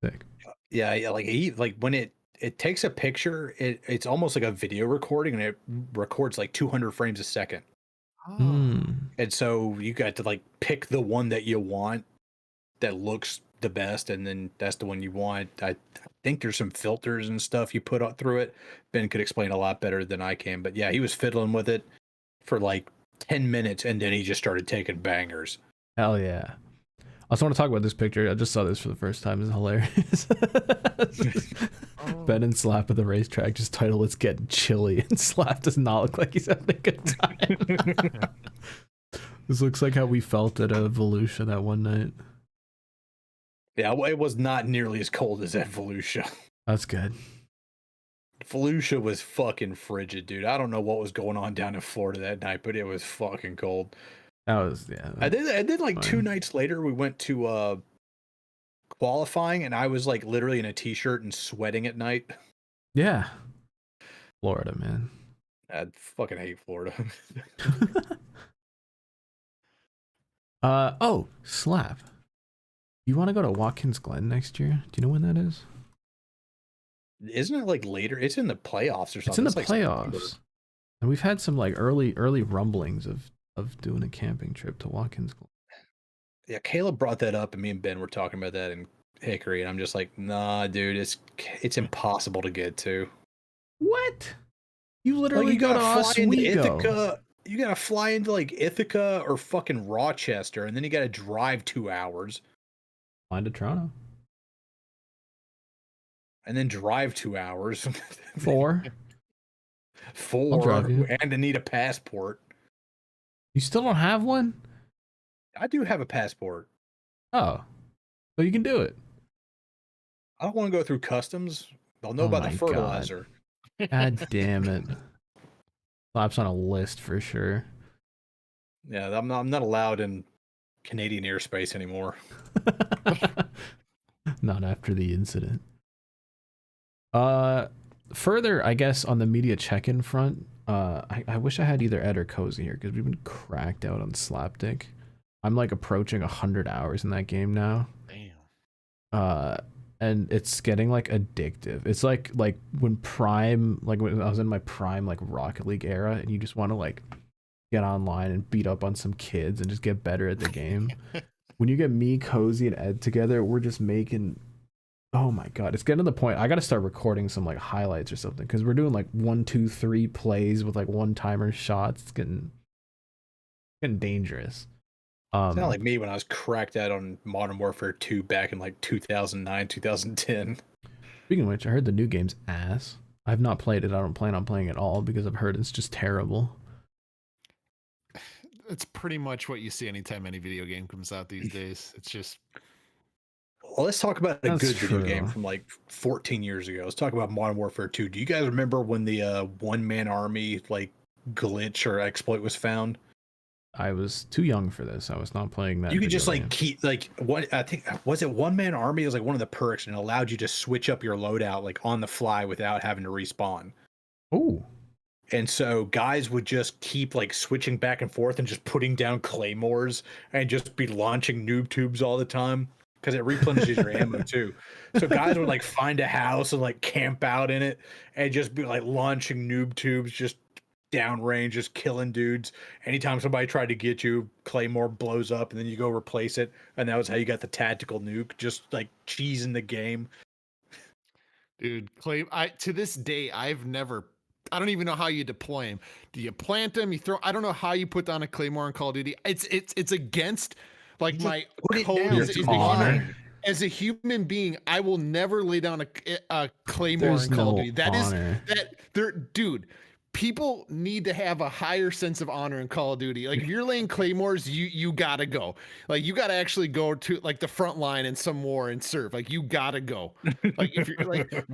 Sick. Yeah, like when it takes a picture, it's almost like a video recording, and it records like 200 frames a second. And so you got to like pick the one that you want that looks the best, and then that's the one you want. I think there's some filters and stuff you put through it. Ben could explain a lot better than I can, but yeah, he was fiddling with it for like 10 minutes, and then he just started taking bangers. Hell yeah. I also want to talk about this picture. I just saw this for the first time. It's hilarious. Ben and Slap at the racetrack, just title "It's Getting Chilly," and Slap does not look like he's having a good time. This looks like how we felt at Volusia that one night. Yeah, it was not nearly as cold as at Volusia. That's good. Volusia was fucking frigid, dude. I don't know what was going on down in Florida that night, but it was fucking cold. That was, yeah. I did like fine. 2 nights later, we went to qualifying, and I was like literally in a t-shirt and sweating at night. Yeah. Florida, man. I fucking hate Florida. Oh, Slap. You want to go to Watkins Glen next year? Do you know when that is? Isn't it like later? It's in the playoffs or something. It's in the playoffs. And we've had some like early rumblings of doing a camping trip to Watkins Glen. Yeah, Caleb brought that up, and me and Ben were talking about that in Hickory, and I'm just like, nah, dude, it's impossible to get to. What? You literally go to Oswego. You gotta fly into like Ithaca or fucking Rochester, and then you gotta drive 2 hours. Fly to Toronto. And then drive 2 hours. 4. I'll drive 4 you. and to need a passport. You still don't have one? I do have a passport. Oh, so you can do it. I don't want to go through customs. They'll know Oh about my the fertilizer. God damn it. Slaps on a list for sure. Yeah, I'm not allowed in Canadian airspace anymore. Not after the incident. Further, I guess on the media check-in front, I wish I had either Ed or Cozy here because we've been cracked out on Slapdick. I'm like approaching 100 hours in that game now. Damn. And it's getting like addictive. It's like when Prime, like when I was in my prime like Rocket League era, and you just want to like get online and beat up on some kids and just get better at the game. When you get me, Cozy, and Ed together, we're just making. Oh my god, it's getting to the point I gotta start recording some like highlights or something because we're doing like 1, 2, 3 plays with like one-timer shots. It's getting dangerous. It's not like me when I was cracked out on Modern Warfare 2 back in like 2009, 2010. Speaking of which, I heard the new game's ass. I've not played it. I don't plan on playing it all because I've heard it's just terrible. It's pretty much what you see anytime any video game comes out these days. It's just. Well, let's talk about a That's good true. video game from like 14 years ago. Let's talk about Modern Warfare 2. Do you guys remember when the one-man army like glitch or exploit was found? I was too young for this. I was not playing that. You could just game. like keep like what I think was it one-man army? It was like one of the perks and it allowed you to switch up your loadout like on the fly without having to respawn. Oh. And so guys would just keep like switching back and forth and just putting down claymores and just be launching noob tubes all the time because it replenishes your ammo too. So guys would like find a house and like camp out in it and just be like launching noob tubes just downrange, just killing dudes. Anytime somebody tried to get you, claymore blows up and then you go replace it. And that was how you got the tactical nuke, just like cheesing the game. Dude, to this day, I don't even know how you deploy him. Do you plant him? You throw? I don't know how you put down a claymore in Call of Duty. It's against like my code as a human being. I will never lay down a claymore in Call of Duty. Dude. People need to have a higher sense of honor in Call of Duty. Like if you're laying claymores, you gotta go. Like you gotta actually go to like the front line in some war and serve. Like you gotta go. Like if you're like,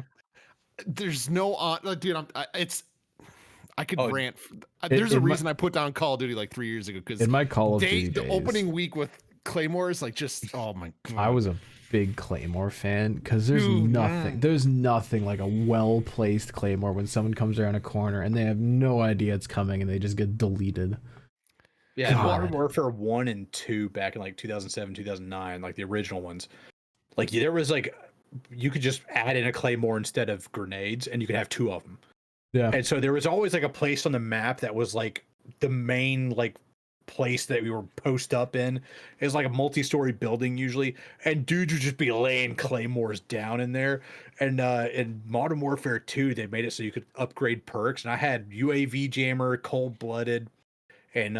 there's no dude. I could rant. There's a reason I put down Call of Duty like 3 years ago because in my Call of Duty the opening week with claymores, like just oh my god. I was a big claymore fan because there's nothing like a well-placed claymore when someone comes around a corner and they have no idea it's coming and they just get deleted. Yeah, Modern Warfare 1 and 2 back in like 2007, 2009, like the original ones. Like there was like you could just add in a claymore instead of grenades and you could have 2 of them. Yeah. And so there was always like a place on the map that was like the main like place that we were post up in. Is like a multi-story building usually, and dudes would just be laying claymores down in there. And in Modern Warfare 2 they made it so you could upgrade perks, and I had UAV jammer, cold-blooded, and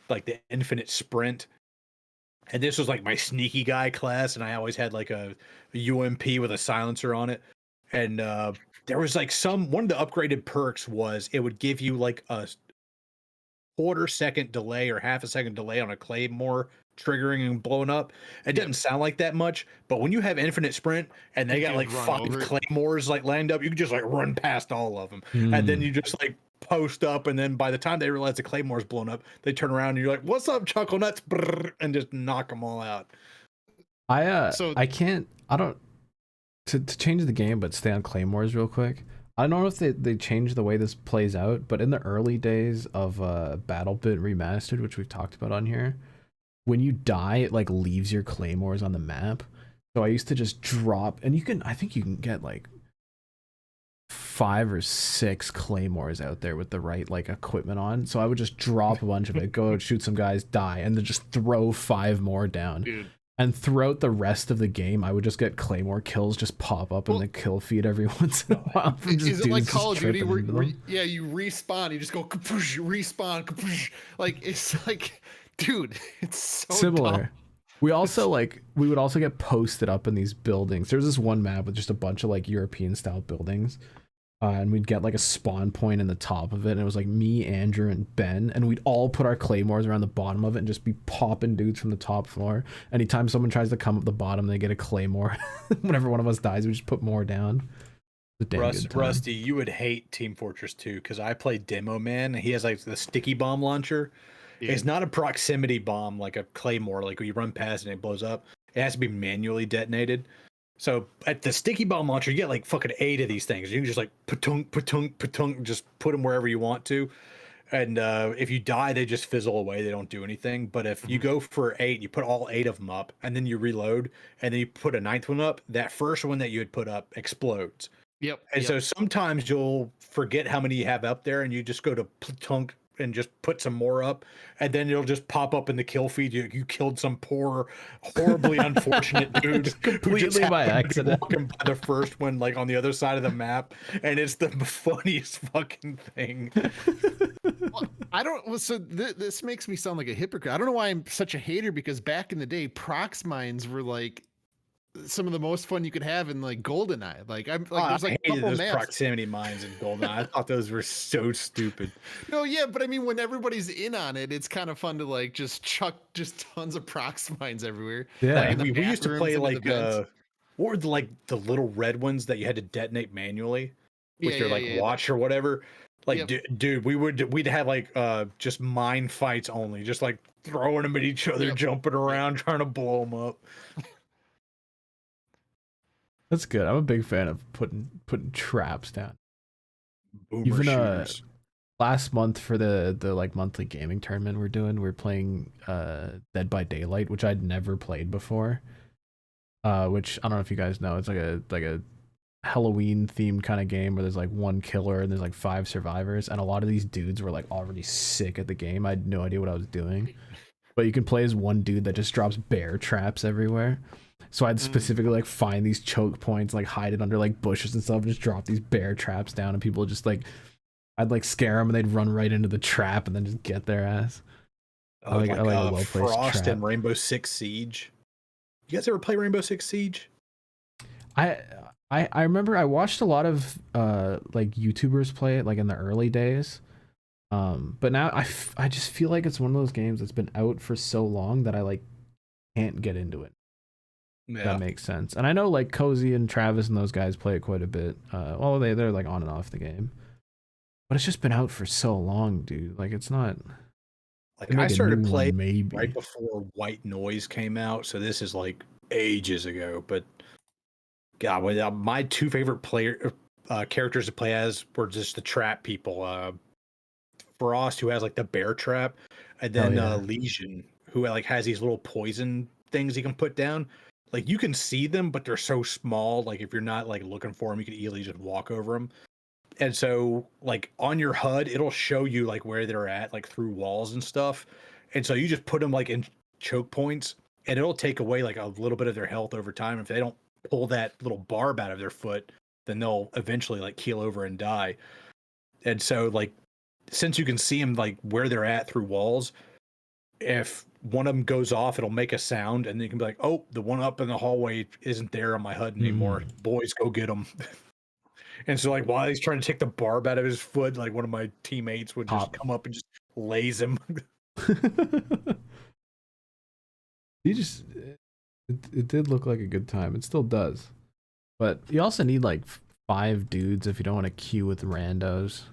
like the infinite sprint. And this was like my sneaky guy class, and I always had like a UMP with a silencer on it. And there was like one of the upgraded perks was it would give you like a quarter-second delay or half-a-second delay on a claymore triggering and blowing up. It doesn't sound like that much, but when you have infinite sprint and they got like 5 claymores like lined up, you can just like run past all of them. And then you just like post up, and then by the time they realize the claymore's blown up, they turn around and you're like, "What's up, Chuckle Nuts?" and just knock them all out. To change the game but stay on claymores real quick. I don't know if they changed the way this plays out, but in the early days of BattleBit Remastered, which we've talked about on here, when you die, it like leaves your claymores on the map. So I used to just drop, and I think you can get like 5 or 6 claymores out there with the right like equipment on. So I would just drop a bunch of it, go shoot some guys, die, and then just throw 5 more down. Dude. And throughout the rest of the game, I would just get claymore kills just pop up in the kill feed every once in a while. Is it like Call of Duty where you respawn, you just go kapoosh, respawn, kapoosh. Like it's like, dude, it's so similar. Dumb. We also we would also get posted up in these buildings. There's this one map with just a bunch of like European style buildings. and we'd get like a spawn point in the top of it, and it was like me, Andrew, and Ben, and we'd all put our claymores around the bottom of it and just be popping dudes from the top floor. Anytime someone tries to come up the bottom, they get a claymore. Whenever one of us dies, we just put more down. Rusty, you would hate Team Fortress 2 because I played Demo Man. He has like the sticky bomb launcher. Yeah. It's not a proximity bomb like a claymore, like when you run past and it blows up. It has to be manually detonated. So at the sticky bomb launcher, you get like fucking 8 of these things. You can just like patunk, patunk, patunk, just put them wherever you want to. And if you die, they just fizzle away. They don't do anything. But if you go for 8, you put all 8 of them up, and then you reload, and then you put a 9th one up, that first one that you had put up explodes. Yep. And so sometimes you'll forget how many you have up there, and you just go to patunk and just put some more up, and then it'll just pop up in the kill feed. You killed some poor, horribly unfortunate dude completely by accident, walking by the first one, like on the other side of the map, and it's the funniest fucking thing. Well, I don't. So this makes me sound like a hypocrite. I don't know why I'm such a hater, because back in the day, prox mines were like some of the most fun you could have in like GoldenEye. Like there's like I hated those proximity mines in GoldenEye. I thought those were so stupid. No, yeah, but I mean, when everybody's in on it, it's kind of fun to like just chuck just tons of prox mines everywhere. Yeah, like, we used to play like what were the little red ones that you had to detonate manually with your watch or whatever. Like, dude, we'd have like just mine fights only, just like throwing them at each other, jumping around, trying to blow them up. That's good. I'm a big fan of putting traps down. Boomer even shooters. Last month for the like monthly gaming tournament we're playing Dead by Daylight, which I'd never played before. Which I don't know if you guys know. It's like a Halloween themed kind of game where there's like one killer and there's like 5 survivors, and a lot of these dudes were like already sick at the game. I had no idea what I was doing. But you can play as one dude that just drops bear traps everywhere. So I'd specifically like find these choke points, like hide it under like bushes and stuff, and just drop these bear traps down, and people just like, I'd like scare them and they'd run right into the trap and then just get their ass. I like a well-placed Frost trap. And Rainbow Six Siege. You guys ever play Rainbow Six Siege? I remember I watched a lot of like YouTubers play it like in the early days. But now I just feel like it's one of those games that's been out for so long that I like can't get into it. Yeah. That makes sense. And I know like Cozy and Travis and those guys play it quite a bit. Well, they're like on and off the game, but it's just been out for so long, dude. Like it's not like I started playing maybe right before White Noise came out, so this is like ages ago. But God, my 2 favorite characters to play as were just the trap people. Frost, who has like the bear trap, and then Legion, who like has these little poison things you can put down. Like you can see them, but they're so small. Like if you're not like looking for them, you can easily just walk over them. And so like on your HUD, it'll show you like where they're at, like through walls and stuff. And so you just put them like in choke points, and it'll take away like a little bit of their health over time. If they don't pull that little barb out of their foot, then they'll eventually like keel over and die. And so like, since you can see them like where they're at through walls, if one of them goes off, it'll make a sound, and then you can be like, oh, the one up in the hallway isn't there on my HUD anymore. Boys, go get him. And so like while he's trying to take the barb out of his foot, like one of my teammates would just come up and just laze him. It did look like a good time. It still does. But you also need like 5 dudes if you don't want to queue with randos.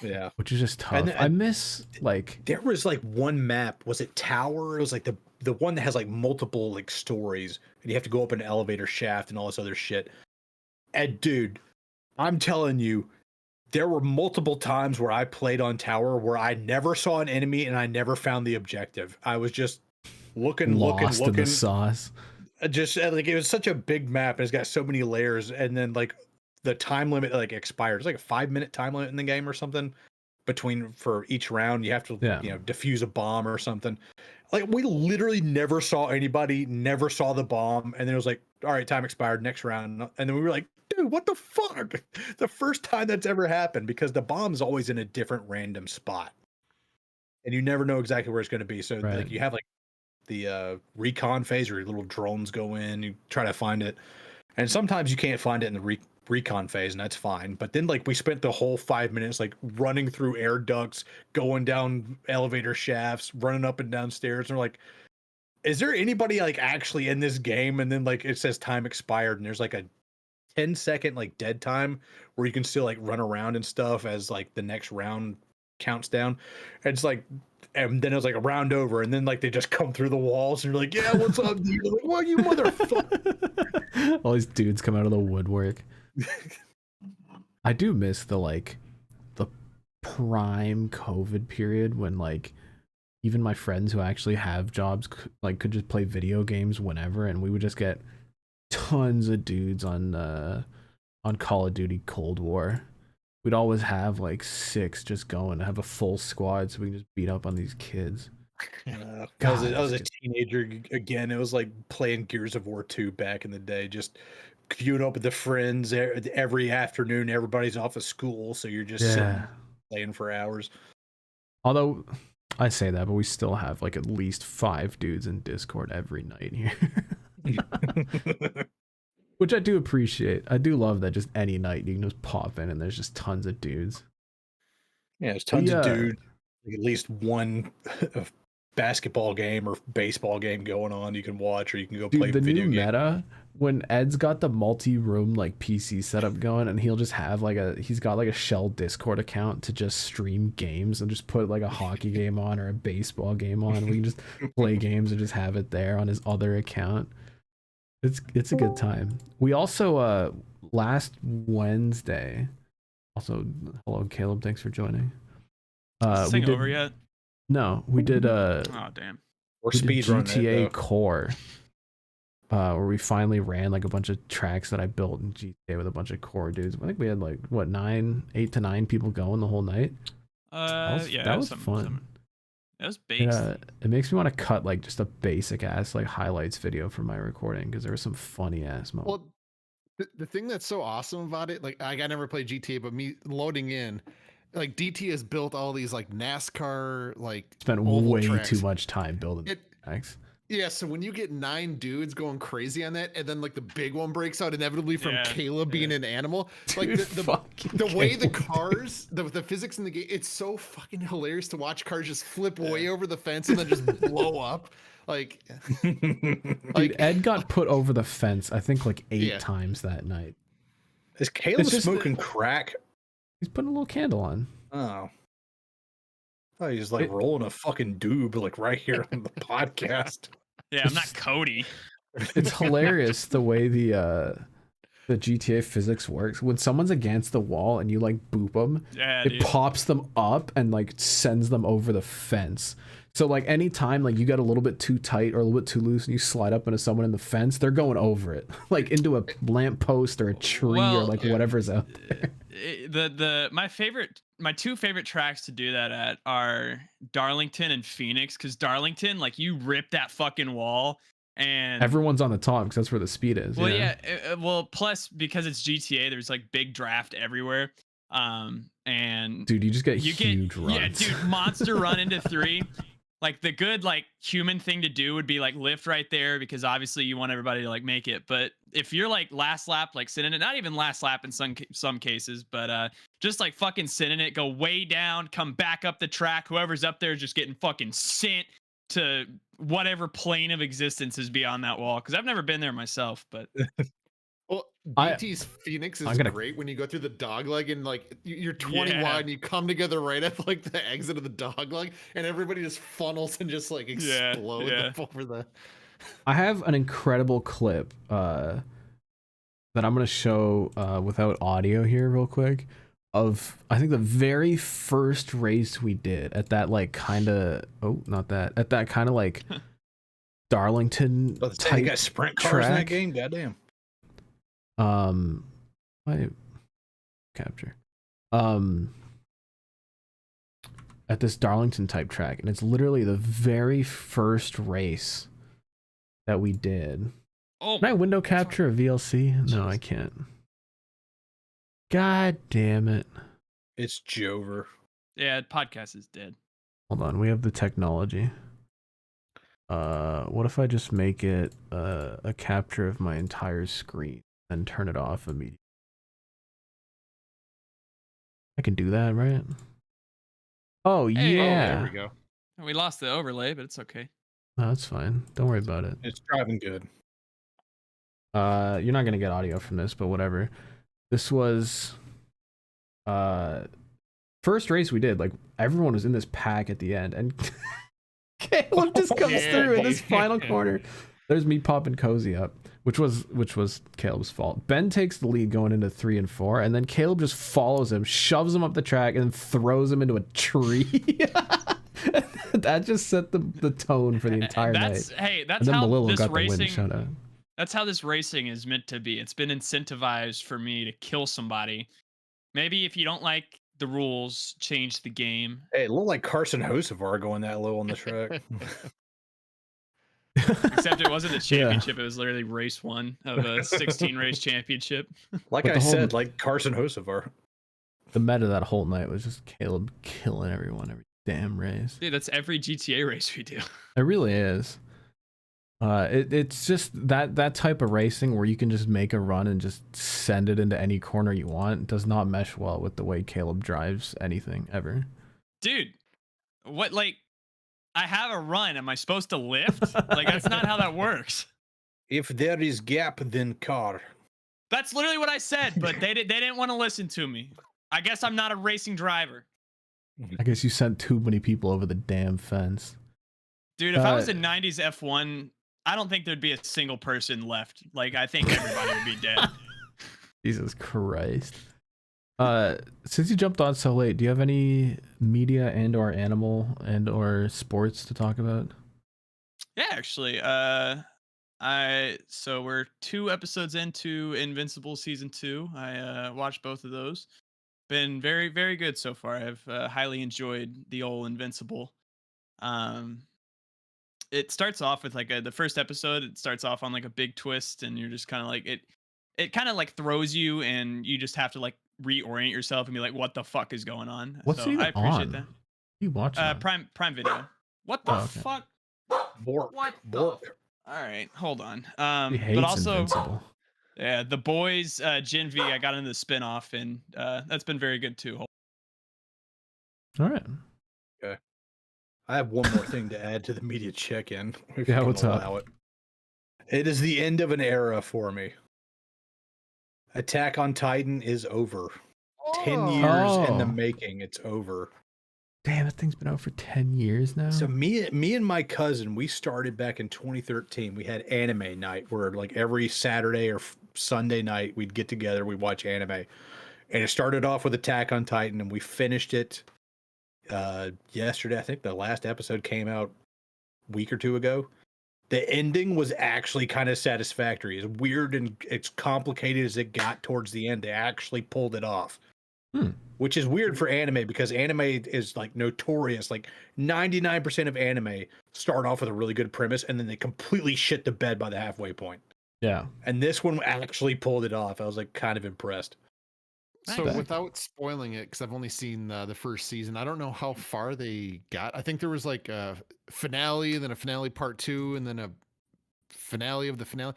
Yeah, which is just tough. And I miss like there was like one map. Was it Tower? It was like the one that has like multiple like stories, and you have to go up an elevator shaft and all this other shit. And dude, I'm telling you, there were multiple times where I played on Tower where I never saw an enemy and I never found the objective. I was just looking in the sauce. Just like it was such a big map, and it's got so many layers, and then like the time limit like expired. It's like a 5-minute time limit in the game or something for each round. You have to defuse a bomb or something. Like we literally never saw anybody, never saw the bomb, and then it was like, all right, time expired, next round. And then we were like, dude, what the fuck? The first time that's ever happened, because the bomb's always in a different random spot, and you never know exactly where it's going to be. So like you have like the recon phase where your little drones go in, you try to find it, and sometimes you can't find it in the recon phase, and that's fine. But then like we spent the whole 5 minutes like running through air ducts, going down elevator shafts, running up and down stairs, and we're like, is there anybody like actually in this game? And then like it says time expired, and there's like a 10-second like dead time where you can still like run around and stuff as like the next round counts down. And it's like, and then it was like a round over, and then like they just come through the walls, and you're like, yeah, what's up, dude? Like, well, you motherfucker. All these dudes come out of the woodwork. I do miss the prime COVID period when like even my friends who actually have jobs like could just play video games whenever, and we would just get tons of dudes on Call of Duty Cold War. We'd always have like 6 just going, have a full squad so we can just beat up on these kids. I was a teenager again. It was like playing Gears of War 2 back in the day, just queuing up with the friends every afternoon. Everybody's off of school, so you're just sitting playing for hours. Although I say that, but we still have like at least 5 dudes in Discord every night here. Which I do appreciate. I do love that just any night you can just pop in and there's just tons of dudes. Yeah, there's tons of dudes. Like at least one basketball game or baseball game going on you can watch, or you can go play video games. Meta, when Ed's got the multi-room like PC setup going, and he'll just have he's got like a shell Discord account to just stream games and just put like a hockey game on or a baseball game on. We can just play games and just have it there on his other account. It's a good time. We also last Wednesday. Also, hello Caleb, thanks for joining. Is this thing over yet? No, we did oh damn. We're speed GTA Core. Where we finally ran like a bunch of tracks that I built in GTA with a bunch of core dudes. I think we had like what 8 to 9 people going the whole night. That was fun. It was based. It makes me want to cut like just a basic ass like highlights video for my recording because there was some funny ass moments. Well, the thing that's so awesome about it, like I never played GTA, but me loading in, like DT has built all these like NASCAR like spent way tracks. Too much time building tracks. Yeah, so when you get 9 dudes going crazy on that, and then like the big one breaks out inevitably from Caleb being an animal, like the way the cars, the physics in the game, it's so fucking hilarious to watch cars just flip way over the fence and then just blow up. Like, dude, Ed got put over the fence, I think like 8 times that night. Is Caleb smoking crack? He's putting a little candle on. Oh. Oh, he's like rolling a fucking doob like right here on the podcast. Yeah, I'm not Cody. It's hilarious the way the GTA physics works. When someone's against the wall and you like boop them, it pops them up and like sends them over the fence. So like anytime like you got a little bit too tight or a little bit too loose and you slide up into someone in the fence, they're going over it, like into a lamppost or a tree or like whatever's out there. My 2 favorite tracks to do that at are Darlington and Phoenix, because Darlington, like you rip that fucking wall and everyone's on the top because that's where the speed is. Well, well, plus because it's GTA, there's like big draft everywhere. And dude, you just get huge runs. Yeah, dude, monster run into 3. Like the good like human thing to do would be like lift right there, because obviously you want everybody to like make it. But if you're like last lap, like sitting it, not even last lap in some cases, but just like fucking sitting it, go way down, come back up the track. Whoever's up there is just getting fucking sent to whatever plane of existence is beyond that wall. Because I've never been there myself, but. Well, DT's Phoenix is great when you go through the dogleg and like you're 20 wide and you come together right at like the exit of the dogleg and everybody just funnels and just like explodes over the. I have an incredible clip that I'm gonna show without audio here real quick of I think the very first race we did at that like kind of at that kind of like Darlington type got sprint cars in that game. Goddamn. My capture at this Darlington type track, and it's literally the very first race that we did. Can I window capture a VLC? No, I can't. God damn it. It's Jover. Yeah, podcast is dead. Hold on, we have the technology. What if I just make it a capture of my entire screen and turn it off immediately? I can do that, right? Oh, Hey, yeah. there we go. We lost the overlay, but it's okay. No, that's fine. Don't worry about it. It's driving good. You're not gonna get audio from this, but whatever. This was first race we did. Like everyone was in this pack at the end, and Caleb just comes through in this final corner. There's me popping Cozy up, which was Caleb's fault. Ben takes the lead going into 3 and 4, and then Caleb just follows him, shoves him up the track, and throws him into a tree. That just set the tone for the entire night. Hey, that's how this racing. Win, that's how this racing is meant to be. It's been incentivized for me to kill somebody. Maybe if you don't like the rules, change the game. Hey, it looked like Carson Hocevar going that low on the track. Except it wasn't a championship. It was literally race 1 of a 16 race championship. Like I said, like Carson Hocevar. The meta that whole night was just Caleb killing everyone every damn race. Dude, that's every GTA race we do. It really is. It's just that type of racing where you can just make a run and just send it into any corner you want. It does not mesh well with the way Caleb drives anything ever. Dude, what, like, I have a run. Am I supposed to lift? Like, that's not how that works. If there is gap, then car. That's literally what I said, but they didn't want to listen to me. I guess I'm not a racing driver. I guess you sent too many people over the damn fence. Dude, if I was in 90s F1, I don't think there'd be a single person left. Like, I think everybody would be dead. Jesus Christ. Since you jumped on so late, do you have any media and or animal and or sports to talk about? Yeah, actually. So we're 2 episodes into Invincible season 2. I watched both of those. Been very, very good so far. I've highly enjoyed the old Invincible. It starts off with like the first episode. It starts off on like a big twist, and you're just kind of like it kind of like throws you, and you just have to like reorient yourself and be like, what the fuck is going on? What's so even I appreciate on? that. You watch Prime Video. What the fuck? Bork. What? Bork. All right, hold on. He hates But also, Invincible. yeah, The Boys, Gen V. I got into the spinoff, and that's been very good too. All right. Okay. I have one more thing to add to the media check-in. Yeah, what's up? It is the end of an era for me. Attack on Titan is over. 10 years in the making. It's over. Damn, that thing's been out for 10 years now. So me and my cousin, we started back in 2013. We had anime night where like every Saturday or Sunday night we'd get together, we'd watch anime. And it started off with Attack on Titan, and we finished it yesterday. I think the last episode came out a week or 2 ago. The ending was actually kind of satisfactory. As weird and it's complicated as it got towards the end, they actually pulled it off. Which is weird for anime, because anime is like notorious. Like 99% of anime start off with a really good premise, and then they completely shit the bed by the halfway point. Yeah. And this one actually pulled it off. I was like kind of impressed. So without spoiling it, because I've only seen the first season, I don't know how far they got. I think there was like a finale, then a finale part 2, and then a finale of the finale.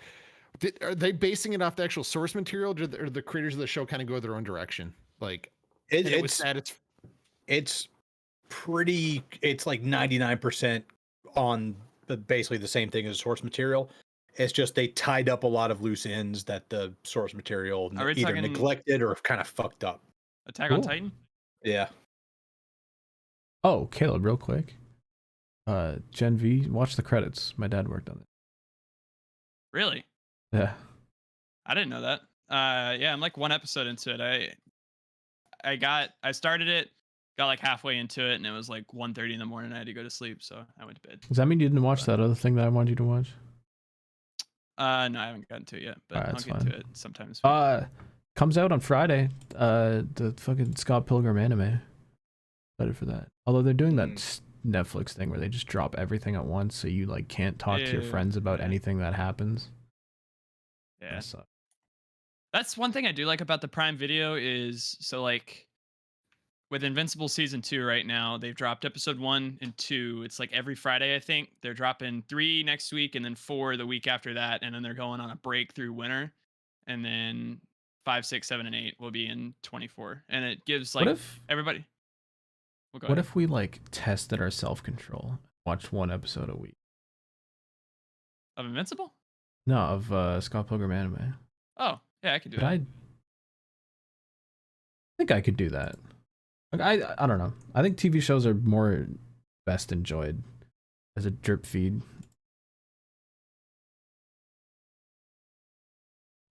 Are they basing it off the actual source material, or the creators of the show kind of go their own direction? Like it's pretty. It's like 99% on basically the same thing as source material. It's just they tied up a lot of loose ends that the source material either neglected or kind of fucked up. Attack on Titan? Yeah. Oh, Caleb, real quick. Gen V, watch the credits. My dad worked on it. Really? Yeah. I didn't know that. Yeah, I'm like 1 episode into it. I started it, got like halfway into it, and it was like 1:30 in the morning. I had to go to sleep, so I went to bed. Does that mean you didn't watch that other thing that I wanted you to watch? No, I haven't gotten to it yet, but I'll get to it sometimes. Comes out on Friday. The fucking Scott Pilgrim anime. Excited for that. Although they're doing that Netflix thing where they just drop everything at once, so you like can't talk to your friends about anything that happens. Yeah. That's one thing I do like about the Prime Video is, so like with Invincible season 2 right now, they've dropped episode 1 and 2. It's like every Friday, I think. They're dropping 3 next week and then 4 the week after that, and then they're going on a break through winter. And then 5, 6, 7, and 8 will be in 24, and it gives What like if everybody. Well, go what ahead. if we like tested our self-control, watched one episode a week? Of Invincible? No, of Scott Pilgrim anime. Oh, yeah, I could do But that. I think I could do that. Like, I don't know. I think TV shows are more best enjoyed as a drip feed.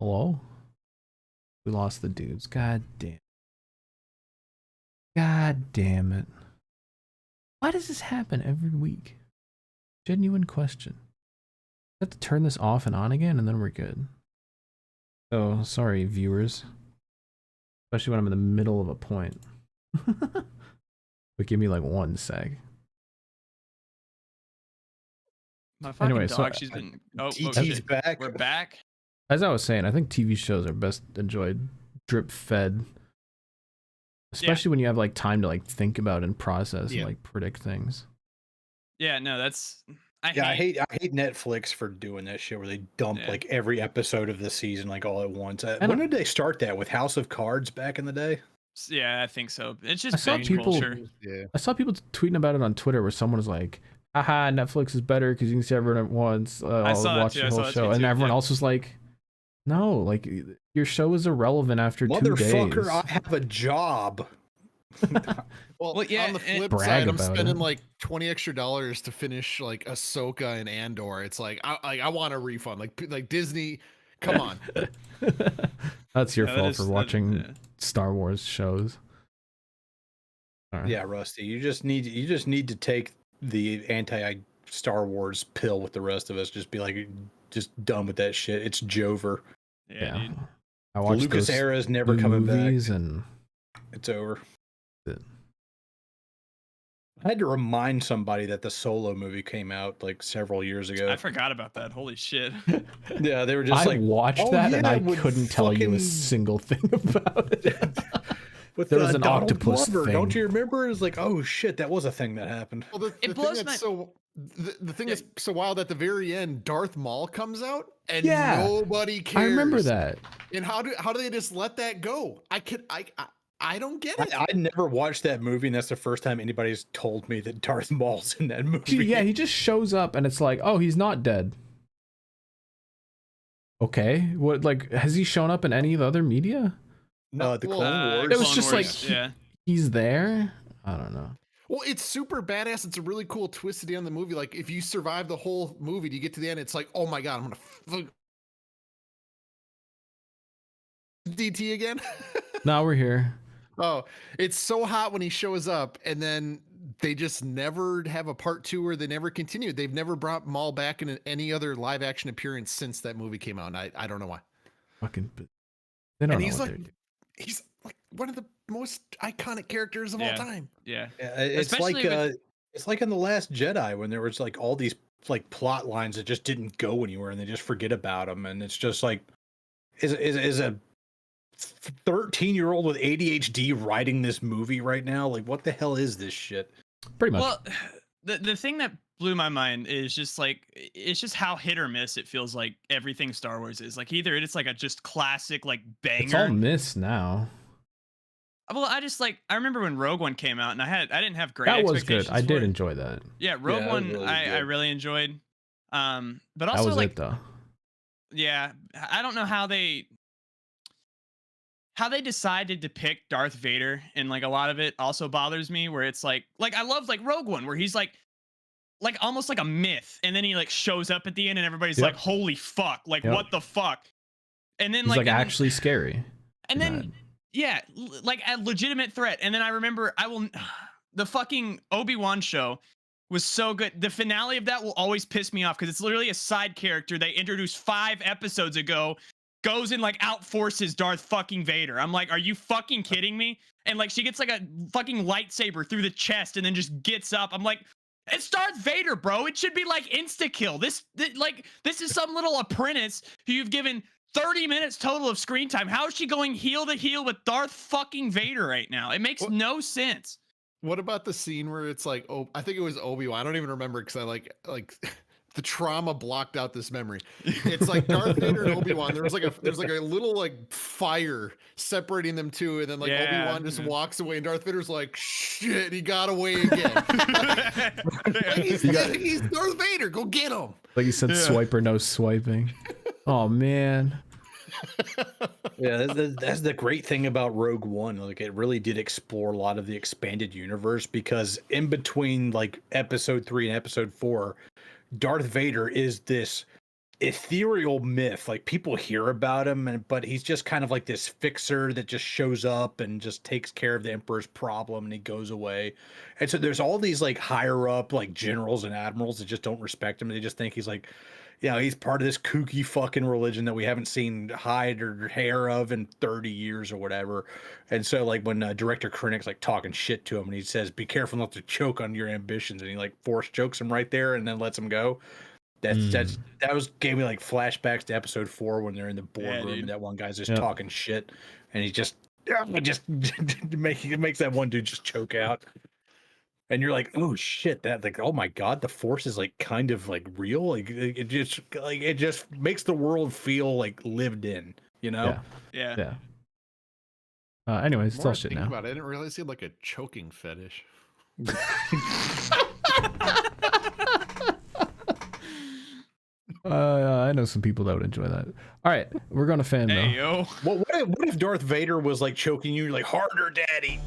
Hello? We lost the dudes. God damn. God damn it. Why does this happen every week? Genuine question. I have to turn this off and on again and then we're good. So, sorry, viewers. Especially when I'm in the middle of a point. But give me like 1 sec. My fucking Anyway, so dog, she's been. Oh, DT's shit. back. We're back. As I was saying, I think TV shows are best enjoyed drip fed. Especially when you have like time to like think about and process and like predict things. Yeah, no, that's. I hate Netflix for doing that shit where they dump like every episode of the season like all at once. When did they start that with House of Cards back in the day? Yeah, I think so. It's just I saw binge people. culture. I saw people tweeting about it on Twitter where someone was like, "Haha, Netflix is better because you can see everyone at once. I'll watch the whole show," and everyone else was like, "No, like your show is irrelevant after 2 days." Motherfucker, I have a job. Well, yeah, on the flip brag side, I'm about spending it. like $20 extra to finish like Ahsoka and Andor. It's like I want a refund. Like Disney, come on. That's your Yeah, fault for watching Star Wars shows. Right. Yeah, Rusty, you just need to take the anti Star Wars pill with the rest of us. Just be like, just done with that shit. It's Jover. Yeah, dude. I watched Lucas those era is never new coming movies back. And it's over. I had to remind somebody that the Solo movie came out like several years ago. I forgot about that. Holy shit. Yeah, they were just I watched that and I couldn't tell you a single thing about it. With there was an Donald octopus Glover, thing. Don't you remember? It was like, oh shit, that was a thing that happened. Well, the thing that's so wild at the very end, Darth Maul comes out and nobody cares. I remember that. And how do they just let that go? I don't get it. I never watched that movie, and that's the first time anybody's told me that Darth Maul's in that movie. Yeah, he just shows up and it's like, oh, he's not dead. Okay, what, like, has he shown up in any of the other media? No, the Clone Wars. It was just like he's there. I don't know. Well, it's super badass. It's a really cool twist at the end of the movie. Like, if you survive the whole movie, you get to the end, it's like, oh my god, I'm gonna DT again. Now we're here. Oh, it's so hot when he shows up, and then they just never have a part 2, or they never continued. They've never brought Maul back in any other live action appearance since that movie came out. And I don't know why. Fucking. They don't and know he's what like, he's like one of the most iconic characters of all time. Yeah, it's especially like it's like in The Last Jedi when there was like all these like plot lines that just didn't go anywhere, and they just forget about them, and it's just like, is a 13-year-old with ADHD writing this movie right now? Like, what the hell is this shit? Pretty much. Well, the thing that blew my mind is just like, it's just how hit or miss it feels like everything Star Wars is. Like, either it's like a just classic like banger. It's all miss now. Well, I remember when Rogue One came out, and I didn't have great expectations. That was expectations. good. I did enjoy that. Yeah, Rogue One really I really enjoyed. But also that was like it though. Yeah, I don't know how they decided to depict Darth Vader, and like a lot of it also bothers me, where it's like I love like Rogue One, where he's like almost like a myth, and then he like shows up at the end and everybody's like, holy fuck, like what the fuck? And then he's like actually then, scary. And then like a legitimate threat. And then I remember the fucking Obi-Wan show was so good. The finale of that will always piss me off because it's literally a side character they introduced 5 episodes ago, goes and like outforces Darth fucking Vader. I'm like, are you fucking kidding me? And like she gets like a fucking lightsaber through the chest and then just gets up. I'm like, it's Darth Vader, bro. It should be like insta kill. This is some little apprentice who you've given 30 minutes total of screen time. How is she going heel to heel with Darth fucking Vader right now? It makes no sense. What about the scene where it's like, oh, I think it was Obi-Wan. I don't even remember because I like the trauma blocked out this memory. It's like Darth Vader and Obi-Wan. There's like a little like fire separating them two, and then like Obi-Wan just walks away, and Darth Vader's like, shit, he got away again. He's Darth Vader. Go get him. Like you said, swiper, no swiping. Oh man. Yeah, that's the great thing about Rogue One. Like, it really did explore a lot of the expanded universe, because in between like episode 3 and episode 4, Darth Vader is this ethereal myth. Like, people hear about him, but he's just kind of like this fixer that just shows up and just takes care of the Emperor's problem, and he goes away. And so there's all these like higher up like generals and admirals that just don't respect him. They just think he's like, you know, he's part of this kooky fucking religion that we haven't seen hide or hair of in 30 years or whatever. And so like when Director Krennic's like talking shit to him, and he says, be careful not to choke on your ambitions, and he like force chokes him right there and then lets him go. That gave me like flashbacks to episode 4 when they're in the boardroom and that one guy's just talking shit, and he just makes that one dude just choke out. And you're like, oh shit, that like, oh my god, the Force is like kind of like real. Like it just makes the world feel like lived in, you know? Yeah. Anyways, it's all shit now. About it, I didn't realize he had like a choking fetish. I know some people that would enjoy that. All right, we're going to fan mail. Hey, yo. What if Darth Vader was like choking you, like, harder, daddy?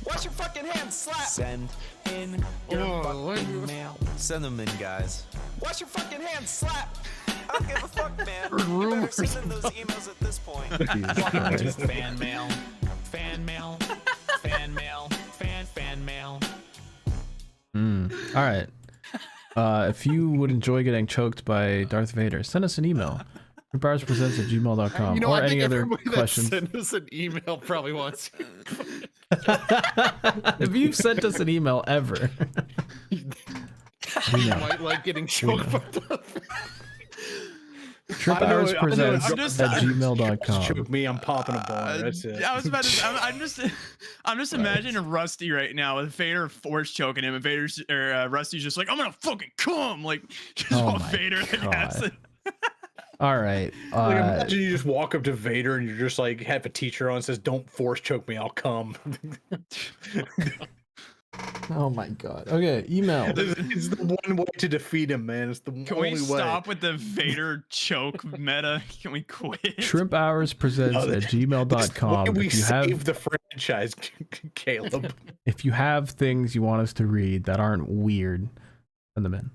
Wash your fucking hands, slap! Send in your fucking mail. Send them in, guys. Wash your fucking hands, slap! I don't give a fuck, man. You better send in those emails at this point. Just fan mail. Fan mail. Fan mail. Fan mail. All right. If you would enjoy getting choked by Darth Vader, send us an email. ShrimpHoursPresents@gmail.com. You know, or I think any other everybody questions. that sent us an email probably wants. If you've sent us an email ever, you might like getting choked by Darth Vader. ShrimpHoursPresents@gmail.com. Choke me, I'm popping a ball. That's it. I was about to. I'm just imagining Rusty right now with Vader force choking him, and Vader's or Rusty's just like, I'm gonna fucking come, like just want Vader like acid. All right. Like, imagine you just walk up to Vader and you're just like, have a t-shirt on that says, "Don't force choke me, I'll come." Oh my god. Okay, email. It's the one way to defeat him, man. It's the only way. Can we stop with the Vader choke meta? Can we quit? ShrimpHoursPresents@gmail.com. We save the franchise, Caleb. If you have things you want us to read that aren't weird, send them in.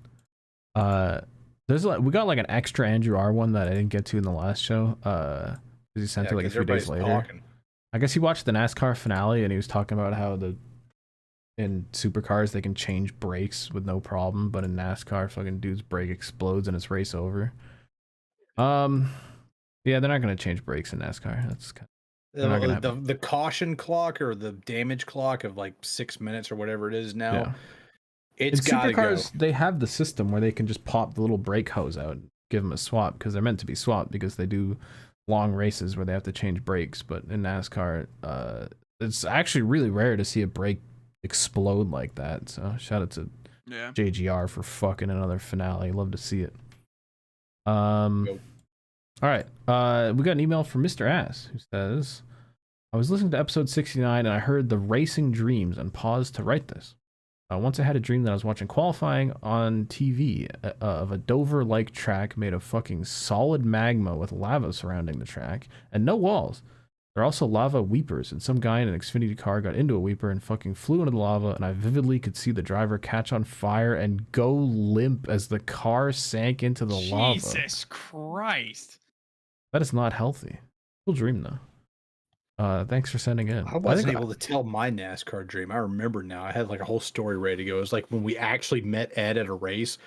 There's we got like an extra Andrew R one that I didn't get to in the last show. Because he sent it like a few days later. Talking. I guess he watched the NASCAR finale and he was talking about how in supercars they can change brakes with no problem, but in NASCAR fucking dude's brake explodes and it's race over. Yeah, they're not gonna change brakes in NASCAR. That's kind of, the caution clock or the damage clock of like 6 minutes or whatever it is now. Yeah. It's gotta go. They have the system where they can just pop the little brake hose out and give them a swap, because they're meant to be swapped, because they do long races where they have to change brakes. But in NASCAR, it's actually really rare to see a brake explode like that. So shout out to JGR for fucking another finale. Love to see it. All right. We got an email from Mr. Ass who says, I was listening to episode 69 and I heard the racing dreams and paused to write this. Once I had a dream that I was watching qualifying on TV of a Dover-like track made of fucking solid magma with lava surrounding the track and no walls. There are also lava weepers, and some guy in an Xfinity car got into a weeper and fucking flew into the lava, and I vividly could see the driver catch on fire and go limp as the car sank into the lava. Jesus Christ. That is not healthy. Cool dream, though. Thanks for sending in. I wasn't able to tell my NASCAR dream. I remember now. I had like a whole story ready to go. It was like when we actually met Ed at a race.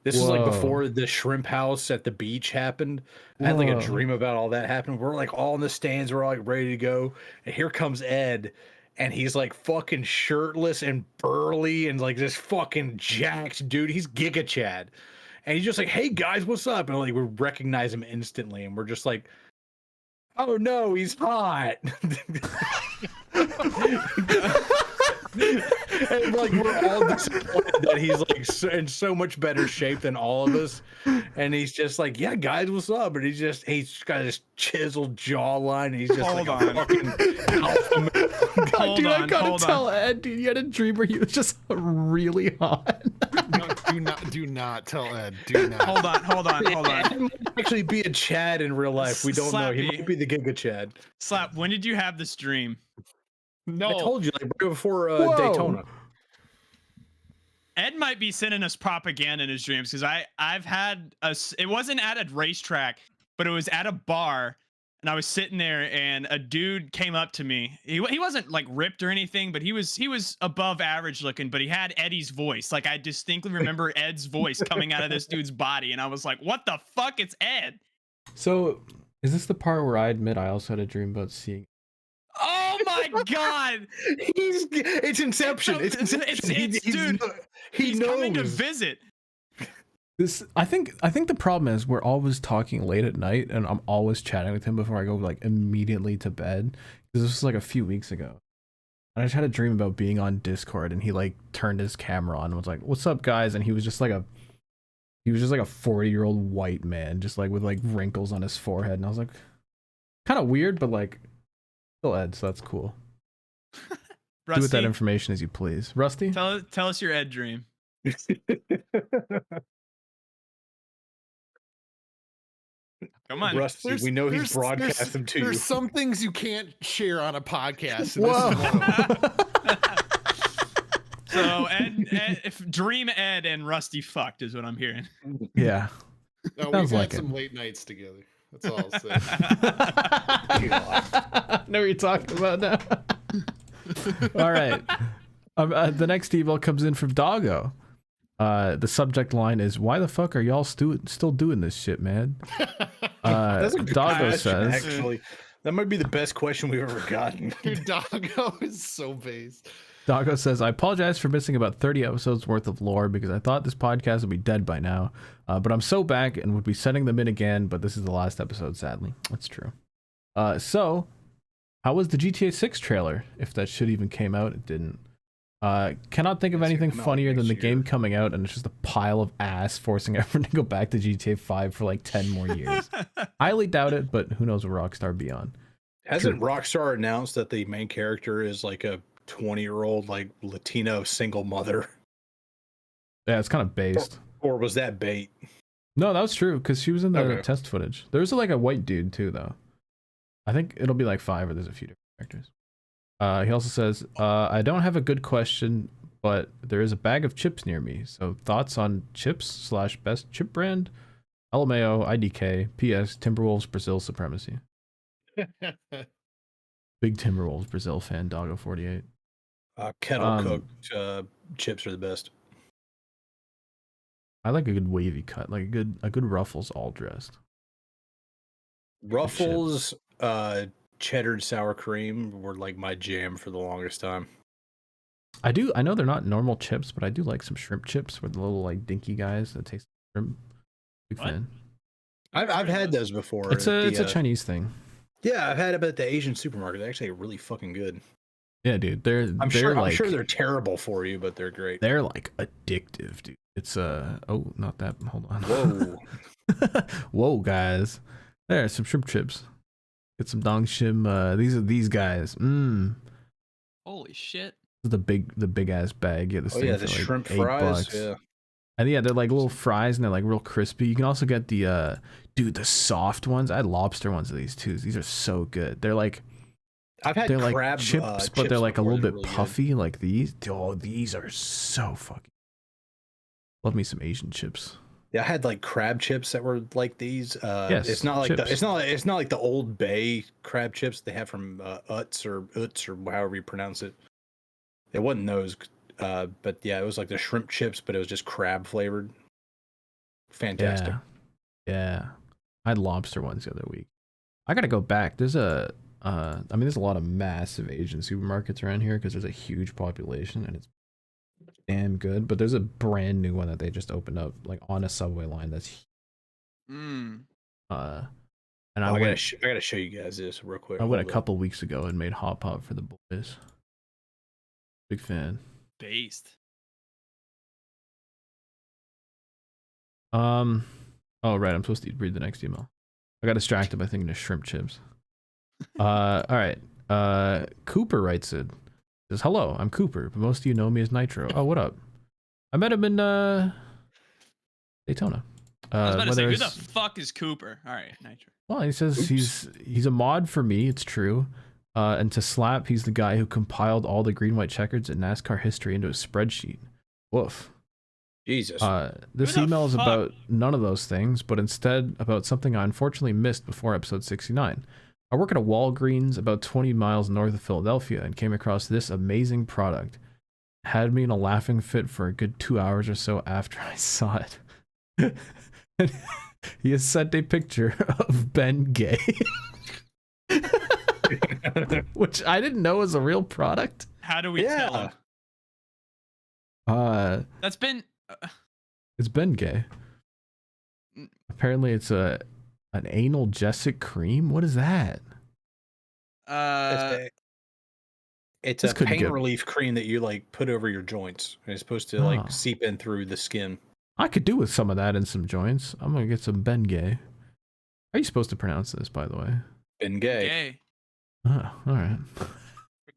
This is like before the shrimp house at the beach happened. I had like a dream about all that happening. We're like all in the stands. We're all like ready to go. And here comes Ed. And he's like fucking shirtless and burly and like this fucking jacked dude. He's Giga Chad. And he's just like, hey guys, what's up? And like we recognize him instantly. And we're just like, oh no, he's hot. And And like we're all disappointed that he's like in so much better shape than all of us, and he's just like, "Yeah, guys, what's up?" And he's got this chiseled jawline. And he's just Hold like on. a fucking alpha male. Hold Dude, I on, gotta hold tell on. Ed, dude, you had a dream where he was just really hot. No, do not tell Ed. Do not. Hold on. Ed might actually be a Chad in real life. We don't know. He Slappy. might be the Giga Chad. Slap, when did you have this dream? No. I told you like right before Whoa. Daytona. Ed might be sending us propaganda in his dreams because I've had it wasn't at a racetrack, but it was at a bar, and I was sitting there and a dude came up to me. He wasn't like ripped or anything, but he was above average looking, but he had Eddie's voice. Like I distinctly remember Ed's voice coming out of this dude's body, and I was like, "What the fuck? It's Ed." So, is this the part where I admit I also had a dream about seeing? Oh my god! It's Inception. It's Inception. Dude, he's knows. coming to visit. This, I think the problem is we're always talking late at night, and I'm always chatting with him before I go like immediately to bed. Because this was like a few weeks ago, and I just had a dream about being on Discord, and he like turned his camera on and was like, "What's up, guys?" And he was just like a 40-year-old white man, just like with like wrinkles on his forehead, and I was like, kind of weird, but like still Ed, so that's cool. Rusty, Do with that information as you please. Rusty? tell us your Ed dream. Come on. Rusty, we know he's broadcast them to you. There's some things you can't share on a podcast. And Whoa. this is one of them. So Ed, if Dream Ed and Rusty fucked is what I'm hearing. Yeah. No, Sounds we've like had it. some late nights together. That's all I'll say. Know what you're talking about now. All right. The next email comes in from Doggo. The subject line is, "Why the fuck are y'all still doing this shit, man?" That's a good Doggo question, says, actually, that might be the best question we've ever gotten. Your doggo is so based. Doggo says, "I apologize for missing about 30 episodes worth of lore because I thought this podcast would be dead by now. But I'm so back and would be sending them in again, but this is the last episode, sadly." That's true. So, how was the GTA 6 trailer? If that shit even came out, it didn't. Cannot think of anything funnier than the game coming out and it's just a pile of ass forcing everyone to go back to GTA 5 for like 10 more years. Highly doubt it, but who knows what Rockstar be on. Hasn't Rockstar announced that the main character is like a 20-year-old like Latino single mother? Yeah, it's kind of based. Or was that bait? No, that was true because she was in the Okay. test footage. There's like a white dude too, though. I think it'll be like 5 or there's a few different characters. He also says, "I don't have a good question, but there is a bag of chips near me. So thoughts on chips / best chip brand? LMAO, IDK, PS, Timberwolves, Brazil supremacy." Big Timberwolves Brazil fan, Doggo 48. Kettle cooked chips are the best. I like a good wavy cut, like a good Ruffles all dressed. Ruffles, cheddar sour cream were like my jam for the longest time. I know they're not normal chips, but I do like some shrimp chips with the little like dinky guys that taste like shrimp. Big What? fan. I've had those before. It's a Chinese thing. Yeah, I've had them at the Asian supermarket. They're actually really fucking good. Yeah, dude. I'm sure they're terrible for you, but they're great. They're like addictive, dude. It's oh, not that. Hold on. Whoa. Whoa, guys. There's some shrimp chips. Get some dong shim. These are these guys. Holy shit. The big ass bag. Yeah, this Oh thing yeah, for the like shrimp $8. fries. Yeah. And yeah, they're like little fries and they're like real crispy. You can also get the the soft ones. I had lobster ones of these too. These are so good. They're like I've had they're like crab chips, but they're like a before. little They're bit really good. puffy. Like these. Oh, these are so fucking. Love me some Asian chips. Yeah, I had like crab chips that were like these. Yes, it's not like chips. it's not like the Old Bay crab chips they have from Utz or however you pronounce it. It wasn't those, but yeah, it was like the shrimp chips, but it was just crab flavored. Fantastic. Yeah. I had lobster ones the other week. I gotta go back. There's a there's a lot of massive Asian supermarkets around here because there's a huge population and it's damn good. But there's a brand new one that they just opened up like on a subway line that's and I gotta show you guys this real quick. went a Hold up. couple weeks ago and made hot pot for the boys. Big fan. Based. Oh right, I'm supposed to read the next email. I got distracted by thinking of shrimp chips. All right. Cooper writes it. Says, hello, I'm Cooper, but most of you know me as Nitro. Oh, what up? I met him in Daytona. I was about to say, who the fuck is Cooper? All right, Nitro. Well, he says he's a mod for me. It's true. And to Slap, he's the guy who compiled all the green-white checkers in NASCAR history into a spreadsheet. Woof. Jesus. This email is about none of those things, but instead about something I unfortunately missed before episode 69. I work at a Walgreens about 20 miles north of Philadelphia and came across this amazing product. It had me in a laughing fit for a good 2 hours or so after I saw it. He has sent a picture of Ben Gay. Which I didn't know was a real product. How do we tell? That's been... It's Ben Gay. Apparently it's an analgesic cream. What is that? It's a pain relief cream that you like put over your joints. And it's supposed to like seep in through the skin. I could do with some of that in some joints. I'm gonna get some Ben Gay. How are you supposed to pronounce this, by the way? Ben Gay. Oh, all right.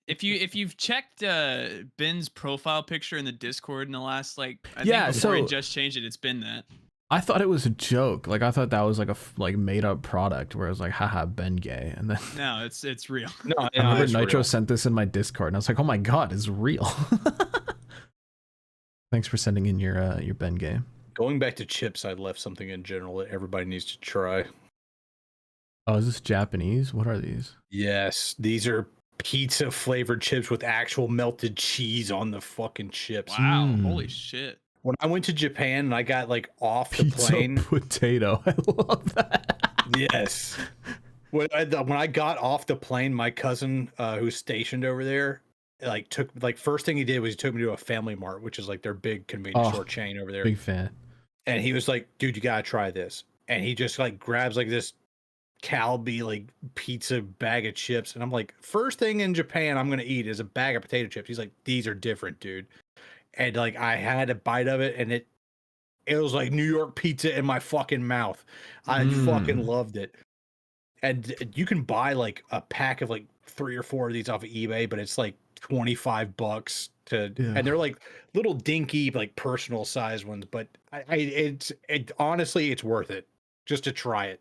If you've checked Ben's profile picture in the Discord in the last I think before he just changed it, it's been that. I thought it was a joke. Like I thought that was like a made up product where I was like, haha, Ben Gay, and then no, it's real. No, I remember Nitro sent this in my Discord, and I was like, oh my god, it's real. Thanks for sending in your Ben Gay. Going back to chips, I left something in general that everybody needs to try. Oh, is this Japanese? What are these? Yes, these are pizza flavored chips with actual melted cheese on the fucking chips. Wow, holy shit. When I went to Japan and I got like off the plane, potato. I love that. Yes. When I got off the plane, my cousin who's stationed over there, first thing he did was he took me to a Family Mart, which is like their big convenience store chain over there. Big fan. And he was like, dude, you gotta try this. And he just like grabs like this Calbee like pizza bag of chips, and I'm like, first thing in Japan I'm gonna eat is a bag of potato chips. He's like, these are different, dude. And like I had a bite of it, and it was like New York pizza in my fucking mouth. I fucking loved it. And you can buy like a pack of like 3 or 4 of these off of eBay, but it's like $25 and they're like little dinky like personal size ones, but honestly it's worth it just to try it.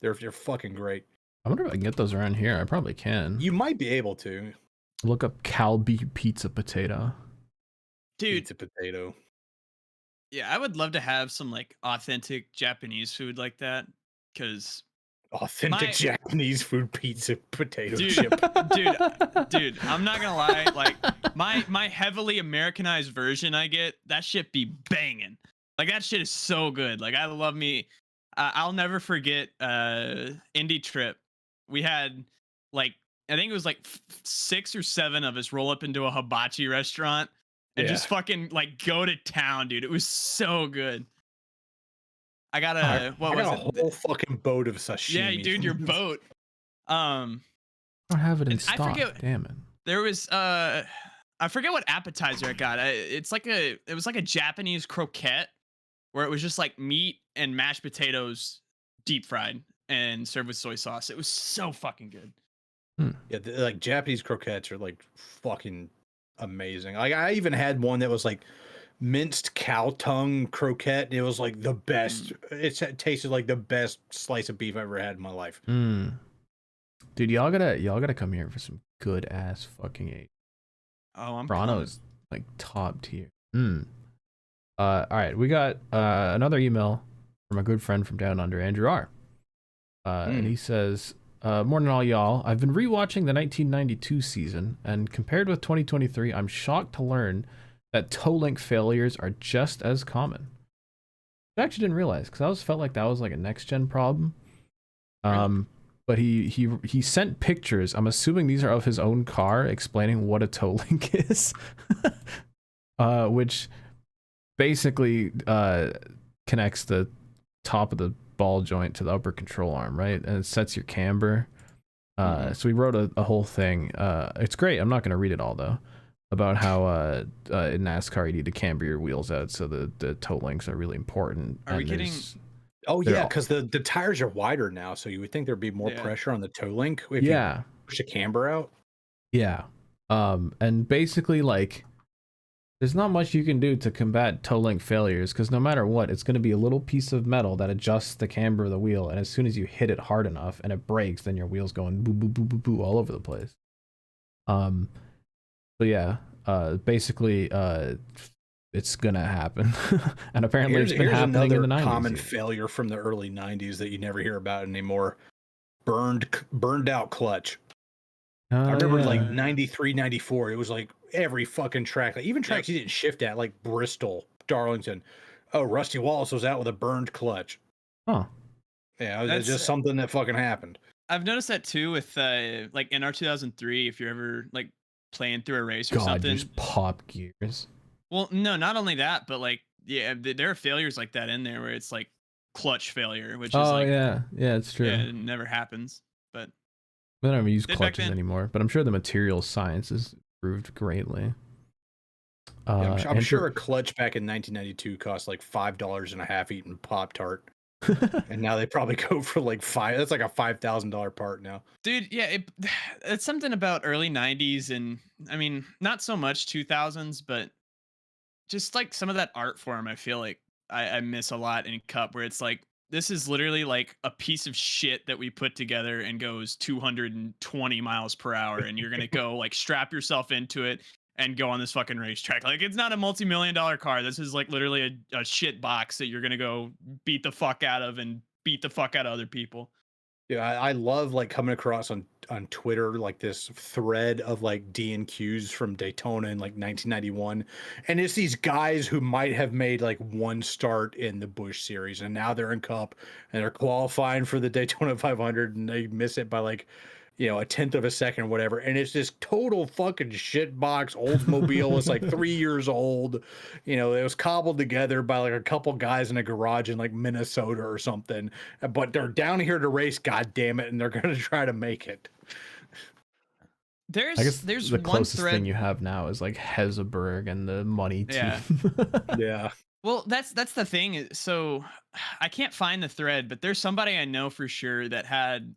They're fucking great. I wonder if I can get those around here. I probably can. You might be able to look up Calbee pizza potato. Dude, pizza potato. Yeah, I would love to have some like authentic Japanese food like that, because authentic Japanese food pizza potato chip. Dude, I'm not gonna lie, like my heavily Americanized version I get, that shit be banging. Like that shit is so good. Like I love me. I'll never forget indie trip. We had like, I think it was like 6 or 7 of us roll up into a hibachi restaurant and just fucking like go to town, dude. It was so good. I got a whole fucking boat of sashimi. Yeah, dude, your boat. I don't have it in stock. Damn it. There was I forget what appetizer I got. It was like a Japanese croquette where it was just like meat and mashed potatoes deep fried and served with soy sauce. It was so fucking good. Yeah, like Japanese croquettes are like fucking amazing. Like I even had one that was like minced cow tongue croquette. It was like the best. It tasted like the best slice of beef I've ever had in my life. Dude, y'all gotta come here for some good ass fucking ate. Oh, I'm Brano's like top tier. All right, we got another email from a good friend from down under, Andrew R. And he says, morning all y'all. I've been rewatching the 1992 season, and compared with 2023, I'm shocked to learn that toe link failures are just as common. I actually didn't realize, because I always felt like that was like a next gen problem. But he sent pictures. I'm assuming these are of his own car, explaining what a toe link is, which basically connects the top of the ball joint to the upper control arm, right? And it sets your camber. So we wrote a whole thing. It's great. I'm not going to read it all though. about how in NASCAR you need to camber your wheels out, so the toe links are really important. Are we kidding? Oh yeah, because the tires are wider now, so you would think there'd be more pressure on the toe link if you push a camber out. Yeah. And basically, like, there's not much you can do to combat toe link failures, because no matter what, it's going to be a little piece of metal that adjusts the camber of the wheel, and as soon as you hit it hard enough and it breaks, then your wheel's going boo boo boo boo boo all over the place. So yeah, basically, it's gonna happen, and apparently it's been happening in the 90s. Common failure from the early 90s that you never hear about anymore: burned out clutch. I remember like 93, 94. It was like every fucking track, like even tracks you didn't shift at, like Bristol, Darlington. Oh, Rusty Wallace was out with a burned clutch. Huh. Yeah, it's just something that fucking happened. I've noticed that too with like NR 2003. If you're ever like playing through a race or something, just pop gears. Well, no, not only that, but like there are failures like that in there where it's like clutch failure, which is like yeah, it's true. Yeah, it never happens. But I don't even use clutches anymore, but I'm sure the materials science has improved greatly. I'm sure a clutch back in 1992 cost like $5.50 eating Pop-Tart. And now they probably go for like that's like a $5,000 part now. Dude, yeah, it's something about early 90s, and I mean, not so much 2000s, but just like some of that art form, I feel like I miss a lot in Cup, where it's like, this is literally like a piece of shit that we put together and goes 220 miles per hour, and you're gonna go like strap yourself into it and go on this fucking racetrack. Like, it's not a multi-million-dollar car. This is like literally a shit box that you're gonna go beat the fuck out of and beat the fuck out of other people. Yeah, I love like coming across on Twitter like this thread of like D&Qs from Daytona in like 1991, and it's these guys who might have made like one start in the Busch Series, and now they're in Cup and they're qualifying for the Daytona 500, and they miss it by like, you know, a tenth of a second or whatever, and it's this total fucking shit box. Oldsmobile is like 3 years old. You know, it was cobbled together by like a couple guys in a garage in like Minnesota or something, but they're down here to race, god damn it, and they're gonna try to make it. I guess there's the closest thing you have now is like Heseberg and the money team. Yeah. Well, that's the thing. So I can't find the thread, but there's somebody I know for sure that had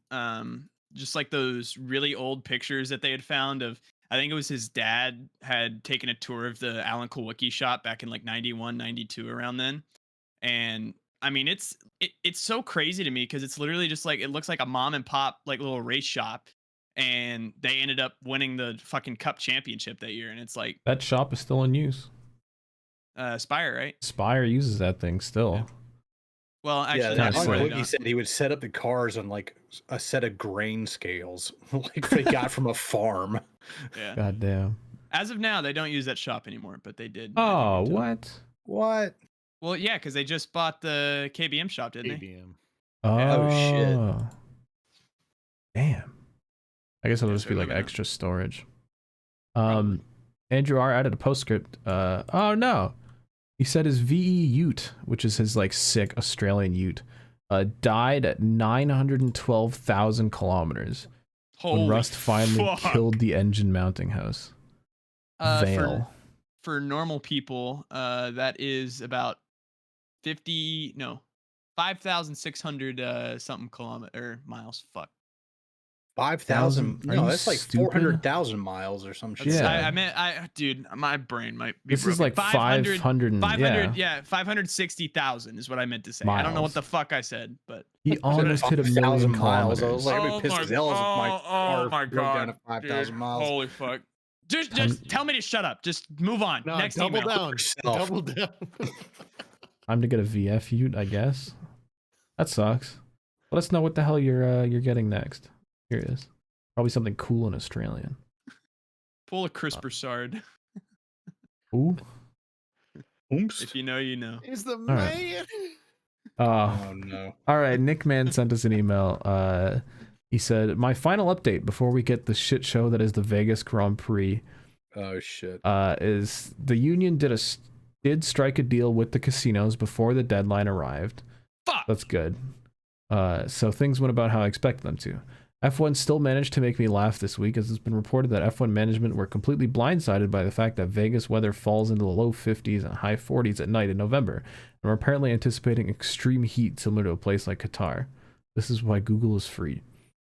just like those really old pictures that they had found of, I think it was his dad had taken a tour of the Alan Kulwicki shop back in like 91, 92, around then. And I mean, it's so crazy to me, because it's literally just like, it looks like a mom and pop like little race shop, and they ended up winning the fucking Cup championship that year. And it's like, that shop is still in use. Spire, right? Spire uses that thing still. Yeah. Well, actually, he said he would set up the cars on like a set of grain scales, like they got from a farm. Yeah. God damn. As of now, they don't use that shop anymore, but they did. Oh, what? What? Well, yeah, because they just bought the KBM shop, didn't they? Oh, shit. Damn. I guess it'll just be like extra storage. Andrew R added a postscript. Oh no. He said his VE Ute, which is his like sick Australian Ute, died at 912,000 kilometers when rust finally killed the engine mounting house. Vale. For normal people, that is about 5,600 something miles. Fuck. 5,000? No, that's like 400,000 miles or some shit. Yeah. Dude, my brain might be This broken. Is like 500. 500, yeah, 560,000 is what I meant to say. Miles. I don't know what the fuck I said, but he almost hit 1,000,000 miles. I was like, I'd be pissed as hell if my car broke down to 5,000 miles. Holy fuck. Just tell me to shut up. Just move on. No, next double email. down. Double down. Time to get a VF Ute, I guess. That sucks. Let us know what the hell you're getting next. Here it is. Probably something cool in Australian. Pull a Chris Broussard. Ooh. Oops. If you know, you know. He's the man. Right. Oh no. All right. Nick Man sent us an email. He said, my final update before we get the shit show that is the Vegas Grand Prix. Oh shit. Is the union did strike a deal with the casinos before the deadline arrived. Fuck. That's good. So things went about how I expected them to. F1 still managed to make me laugh this week, as it's been reported that F1 management were completely blindsided by the fact that Vegas weather falls into the low 50s and high 40s at night in November, and are apparently anticipating extreme heat similar to a place like Qatar. This is why Google is free.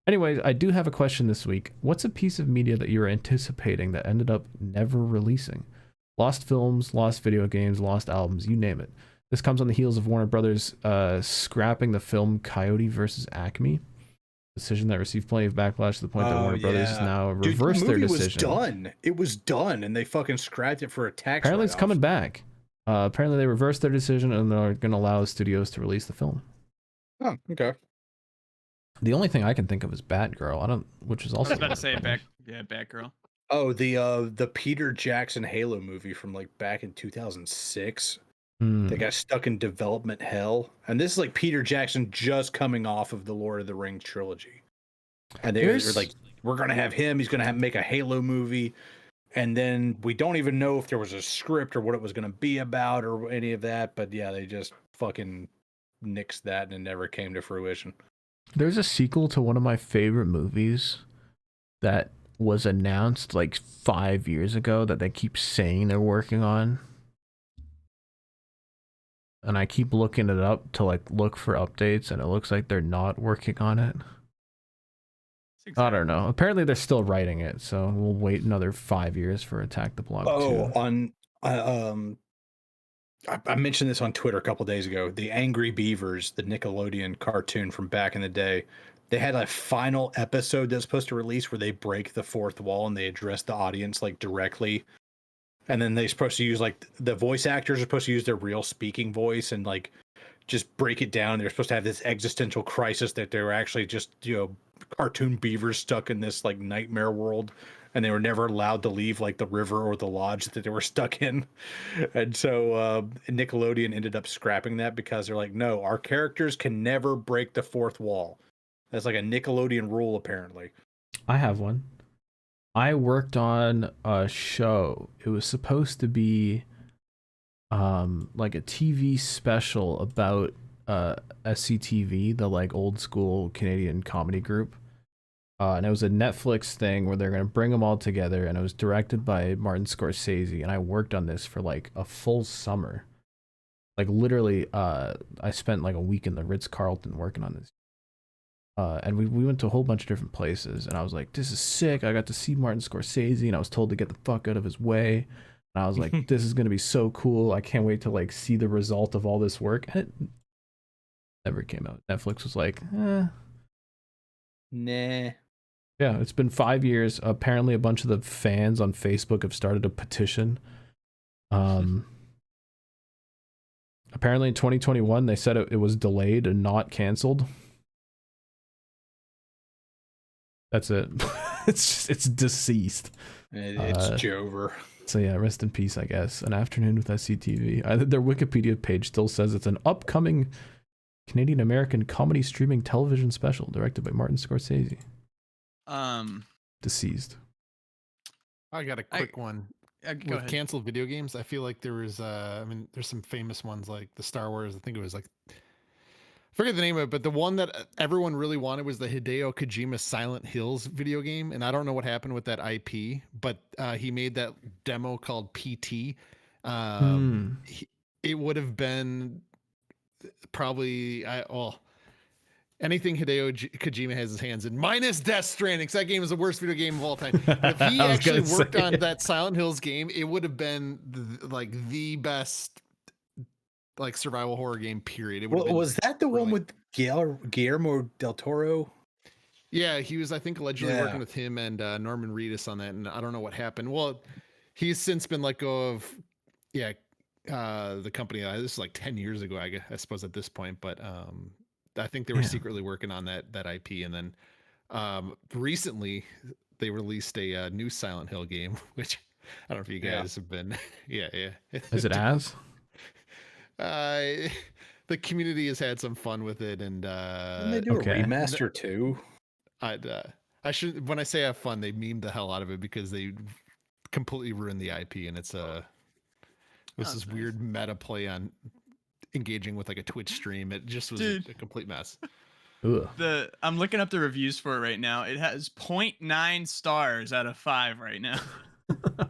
Anyways, I do have a question this week. What's a piece of media that you were anticipating that ended up never releasing? Lost films, lost video games, lost albums, you name it. This comes on the heels of Warner Brothers scrapping the film Coyote vs. Acme. Decision that received plenty of backlash to the point that Warner Brothers has now reversed their decision. The movie was done. It was done, and they fucking scrapped it for a tax Apparently write-off. It's coming back. Apparently they reversed their decision and they're going to allow studios to release the film. Oh, okay. The only thing I can think of is Batgirl. Which is also. I was about to say Batgirl. Oh, the Peter Jackson Halo movie from like back in 2006. They got stuck in development hell, and this is like Peter Jackson just coming off of the Lord of the Rings trilogy, and they were like, "We're gonna have him. He's gonna make a Halo movie," and then we don't even know if there was a script or what it was gonna be about or any of that. But yeah, they just fucking nixed that, and it never came to fruition. There's a sequel to one of my favorite movies that was announced like 5 years ago that they keep saying they're working on. And I keep looking it up to like look for updates, and it looks like they're not working on it. I don't know. Apparently they're still writing it, so we'll wait another 5 years for Attack the Block 2. I mentioned this on Twitter a couple days ago. The Angry Beavers, the Nickelodeon cartoon from back in the day, they had a final episode that's supposed to release where they break the fourth wall and they address the audience like directly. And then they're supposed to use like the voice actors are supposed to use their real speaking voice and like just break it down. They're supposed to have this existential crisis that they were actually just, cartoon beavers stuck in this like nightmare world, and they were never allowed to leave like the river or the lodge that they were stuck in. And so Nickelodeon ended up scrapping that because they're like, no, our characters can never break the fourth wall. That's like a Nickelodeon rule, apparently. I have one. I worked on a show. It was supposed to be like a TV special about SCTV, the like old school Canadian comedy group. And it was a Netflix thing where they're going to bring them all together, and it was directed by Martin Scorsese, and I worked on this for like a full summer. Like literally, I spent like a week in the Ritz-Carlton working on this. And we went to a whole bunch of different places, and I was like, this is sick. I got to see Martin Scorsese, and I was told to get the fuck out of his way. And I was like, this is going to be so cool. I can't wait to like see the result of all this work. And it never came out. Netflix was like, Nah. Yeah, it's been 5 years. Apparently a bunch of the fans on Facebook have started a petition. Apparently in 2021, they said it was delayed and not canceled. That's it. It's deceased. It's over. So yeah, rest in peace, I guess. An Afternoon with SCTV. Their Wikipedia page still says it's an upcoming Canadian-American comedy streaming television special directed by Martin Scorsese. Deceased. I got a quick one. Go ahead. Canceled video games, I feel like there was there's some famous ones like the Star Wars. I think it was like, I forget the name of it, but the one that everyone really wanted was the Hideo Kojima Silent Hills video game, and I don't know what happened with that IP, but he made that demo called PT. It would have been probably anything Hideo Kojima has his hands in, minus Death Stranding, because that game is the worst video game of all time. But if he actually worked on that Silent Hills game, it would have been the best like survival horror game, period. Was that the one with Guillermo del Toro? Yeah, he was, I think, allegedly working with him and Norman Reedus on that, and I don't know what happened. Well, he's since been let go of the company. This is like 10 years ago, I suppose at this point, but I think they were secretly working on that IP, and then recently they released a new Silent Hill game, which I don't know if you guys have been. Yeah. Is it as? The community has had some fun with it, and they do a remaster too. I should, when I say have fun, they meme the hell out of it because they completely ruined the IP, and it's this weird meta play on engaging with like a Twitch stream. It just was a complete mess. Ugh. I'm looking up the reviews for it right now. It has 0.9 stars out of 5 right now.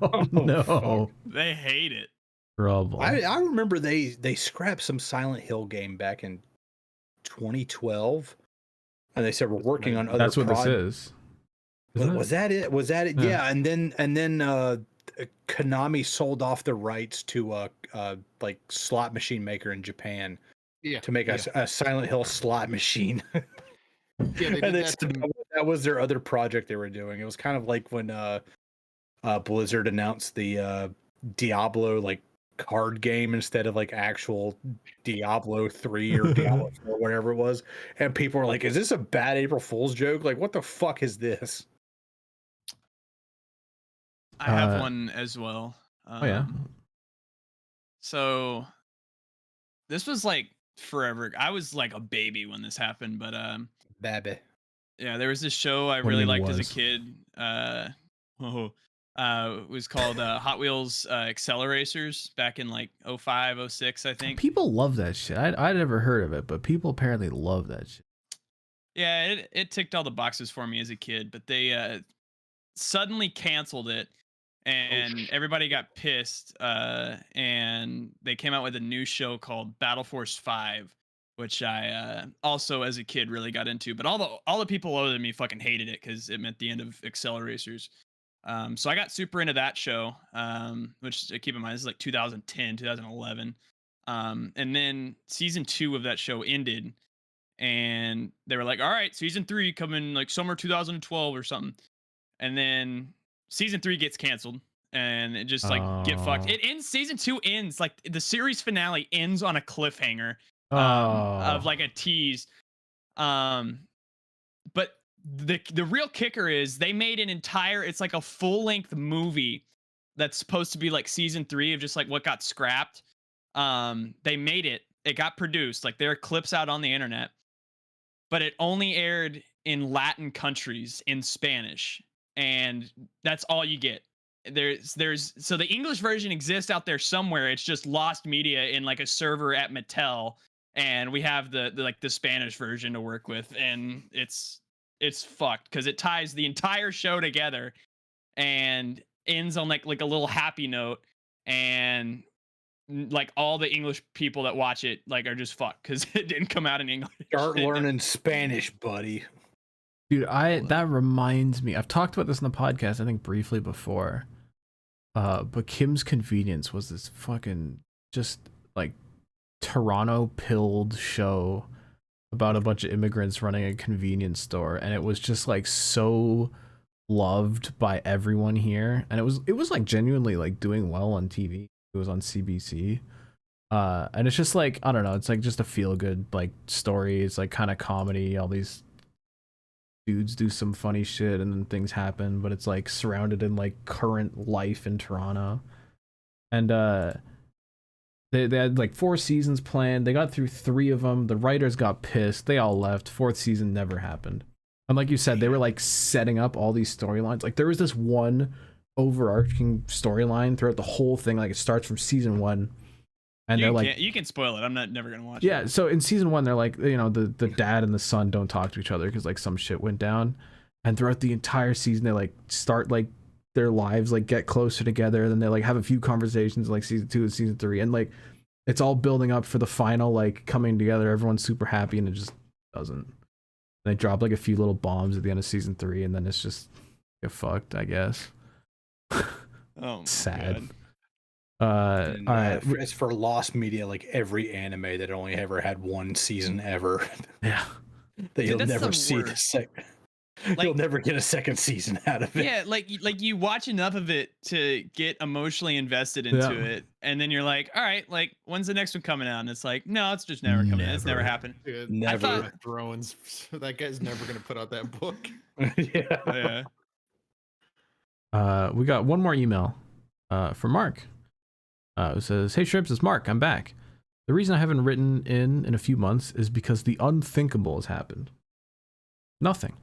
Oh, no. Fuck. They hate it. Trouble. I remember they scrapped some Silent Hill game back in 2012, and they said we're working on other. That's what this is. Was that it? Was that it? Yeah. Yeah. And then Konami sold off the rights to like slot machine maker in Japan to make a Silent Hill slot machine. Yeah, they did that was their other project they were doing. It was kind of like when Blizzard announced the Diablo like card game instead of like actual Diablo 3 or Diablo 4, whatever it was, and people were like, is this a bad April Fool's joke? Like, what the fuck is this? I have one as well. Oh yeah. So this was like forever. I was like a baby when this happened, but Babby. yeah, there was this show I What do you really mean liked as a was? kid. It was called Hot Wheels Acceleracers back in like 05, 06, I think. People love that shit. I'd never heard of it, but people apparently love that shit. Yeah, it ticked all the boxes for me as a kid, but they suddenly canceled it, and everybody got pissed. And they came out with a new show called Battle Force 5, which I also as a kid really got into. But all the people older than me fucking hated it because it meant the end of Acceleracers. So I got super into that show, which keep in mind, this is like 2010, 2011. And then season 2 of that show ended, and they were like, all right, season 3 coming like summer 2012 or something. And then season 3 gets canceled, and it just like get fucked. It ends, season 2 ends, like the series finale ends on a cliffhanger of like a tease. But the real kicker is they made an entire, it's like a full-length movie that's supposed to be like season 3 of just like what got scrapped. They made it got produced, like there are clips out on the internet, but it only aired in Latin countries in Spanish, and that's all you get. There's so the English version exists out there somewhere. It's just lost media in like a server at Mattel, and we have the Spanish version to work with, and it's fucked because it ties the entire show together and ends on like a little happy note, and like all the English people that watch it like are just fucked because it didn't come out in English. Start learning Spanish, buddy. Dude, that reminds me. I've talked about this in the podcast, I think briefly before. But Kim's Convenience was this fucking just like Toronto pilled show about a bunch of immigrants running a convenience store, and it was just like so loved by everyone here, and it was like genuinely like doing well on TV. It was on CBC. And it's just like, I don't know, it's like just a feel good like story. It's like kind of comedy. All these dudes do some funny shit and then things happen, but it's like surrounded in like current life in Toronto. And they had like 4 seasons planned. They got through 3 of them. The writers got pissed. They all left. 4th season never happened. And like you said, they were like setting up all these storylines. Like there was this one overarching storyline throughout the whole thing. Like it starts from season 1. And they're like, you can spoil it. I'm never gonna watch it. Yeah, so in season 1, they're like, you know, the dad and the son don't talk to each other because like some shit went down. And throughout the entire season, they like start like their lives like get closer together. And then they like have a few conversations like season 2 and season 3, and like it's all building up for the final like coming together. Everyone's super happy, and it just doesn't. And they drop like a few little bombs at the end of season 3, and then it's just get fucked, I guess. Oh, sad. God. All right. It's for lost media, like every anime that only ever had 1 season ever. Yeah. That you'll never the see the worst. second. Like- You'll never get a second season out of it. Yeah, like you watch enough of it to get emotionally invested into it, and then you're like, all right, like when's the next one coming out? And it's like, no, it's just never coming out. It's never happened. Dude, Never. Game of Thrones. That guy's never gonna put out that book. Yeah. Yeah. We got one more email from Mark. It says, "Hey Shrimps, it's Mark. I'm back. The reason I haven't written in a few months is because the unthinkable has happened. Nothing.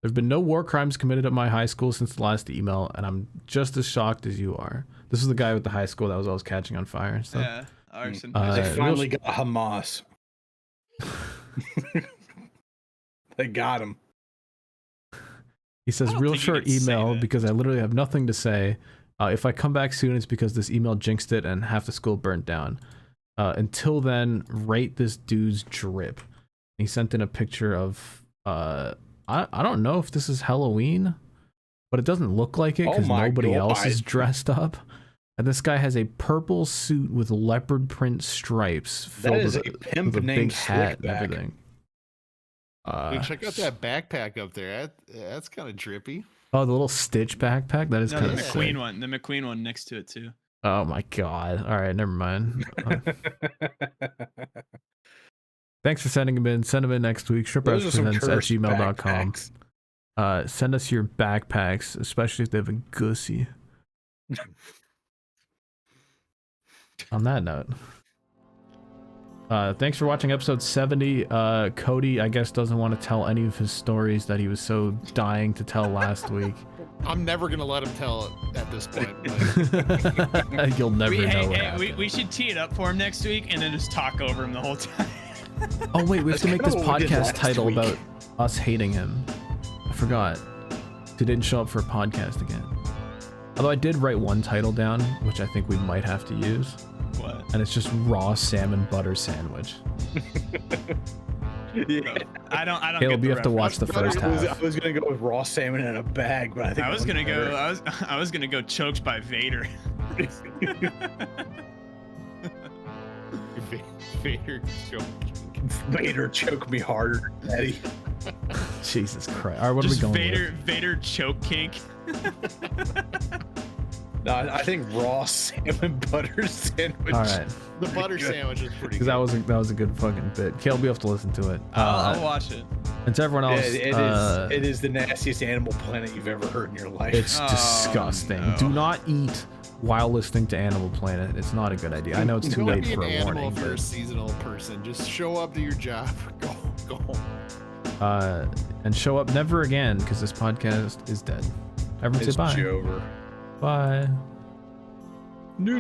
There have been no war crimes committed at my high school since the last email, and I'm just as shocked as you are." This is the guy with the high school that was always catching on fire and stuff. Yeah. Arson. They finally got Hamas. They got him. He says, real short email because I literally have nothing to say. If I come back soon, it's because this email jinxed it and half the school burnt down. Until then, rate this dude's drip. He sent in a picture of, I don't know if this is Halloween, but it doesnn't look like it because nobody else is dressed up. And this guy has a purple suit with leopard print stripes filled with a big hat and everything. Check out that backpack up there. That's kind of drippy. Oh, the little Stitch backpack? That is kind of the McQueen one. The McQueen one next to it too. Oh my god. All right, never mind. Thanks for sending them in. Send them in next week. ShrimpHoursPresents@gmail.com. Send us your backpacks, especially if they have a gussy. On that note, thanks for watching episode 70. Cody, I guess, doesn't want to tell any of his stories that he was so dying to tell last week. I'm never gonna let him tell it at this point. You'll never know. We should tee it up for him next week and then just talk over him the whole time. Oh wait, we have to make this podcast title about us hating him. I forgot. He didn't show up for a podcast again. Although I did write one title down, which I think we might have to use. What? And it's just raw salmon butter sandwich. Yeah. I don't Caleb, you have to watch the first half. I was gonna go with raw salmon in a bag, but I think I was gonna go choked by Vader. Vader choke me harder, Daddy. Jesus Christ! All right, what are we going with? Vader choke kink. No, I think raw salmon butter sandwich. All right. The butter sandwich is pretty good. That was a good fucking bit. Caleb, you have to listen to it. I'll watch it. And to everyone else, it is the nastiest Animal Planet you've ever heard in your life. It's disgusting. No. Do not eat while listening to Animal Planet. It's not a good idea. I know it's too late for a warning. For a seasonal person, just show up to your job. Go home. And show up never again because this podcast is dead. Everyone say bye. Over. Bye. New.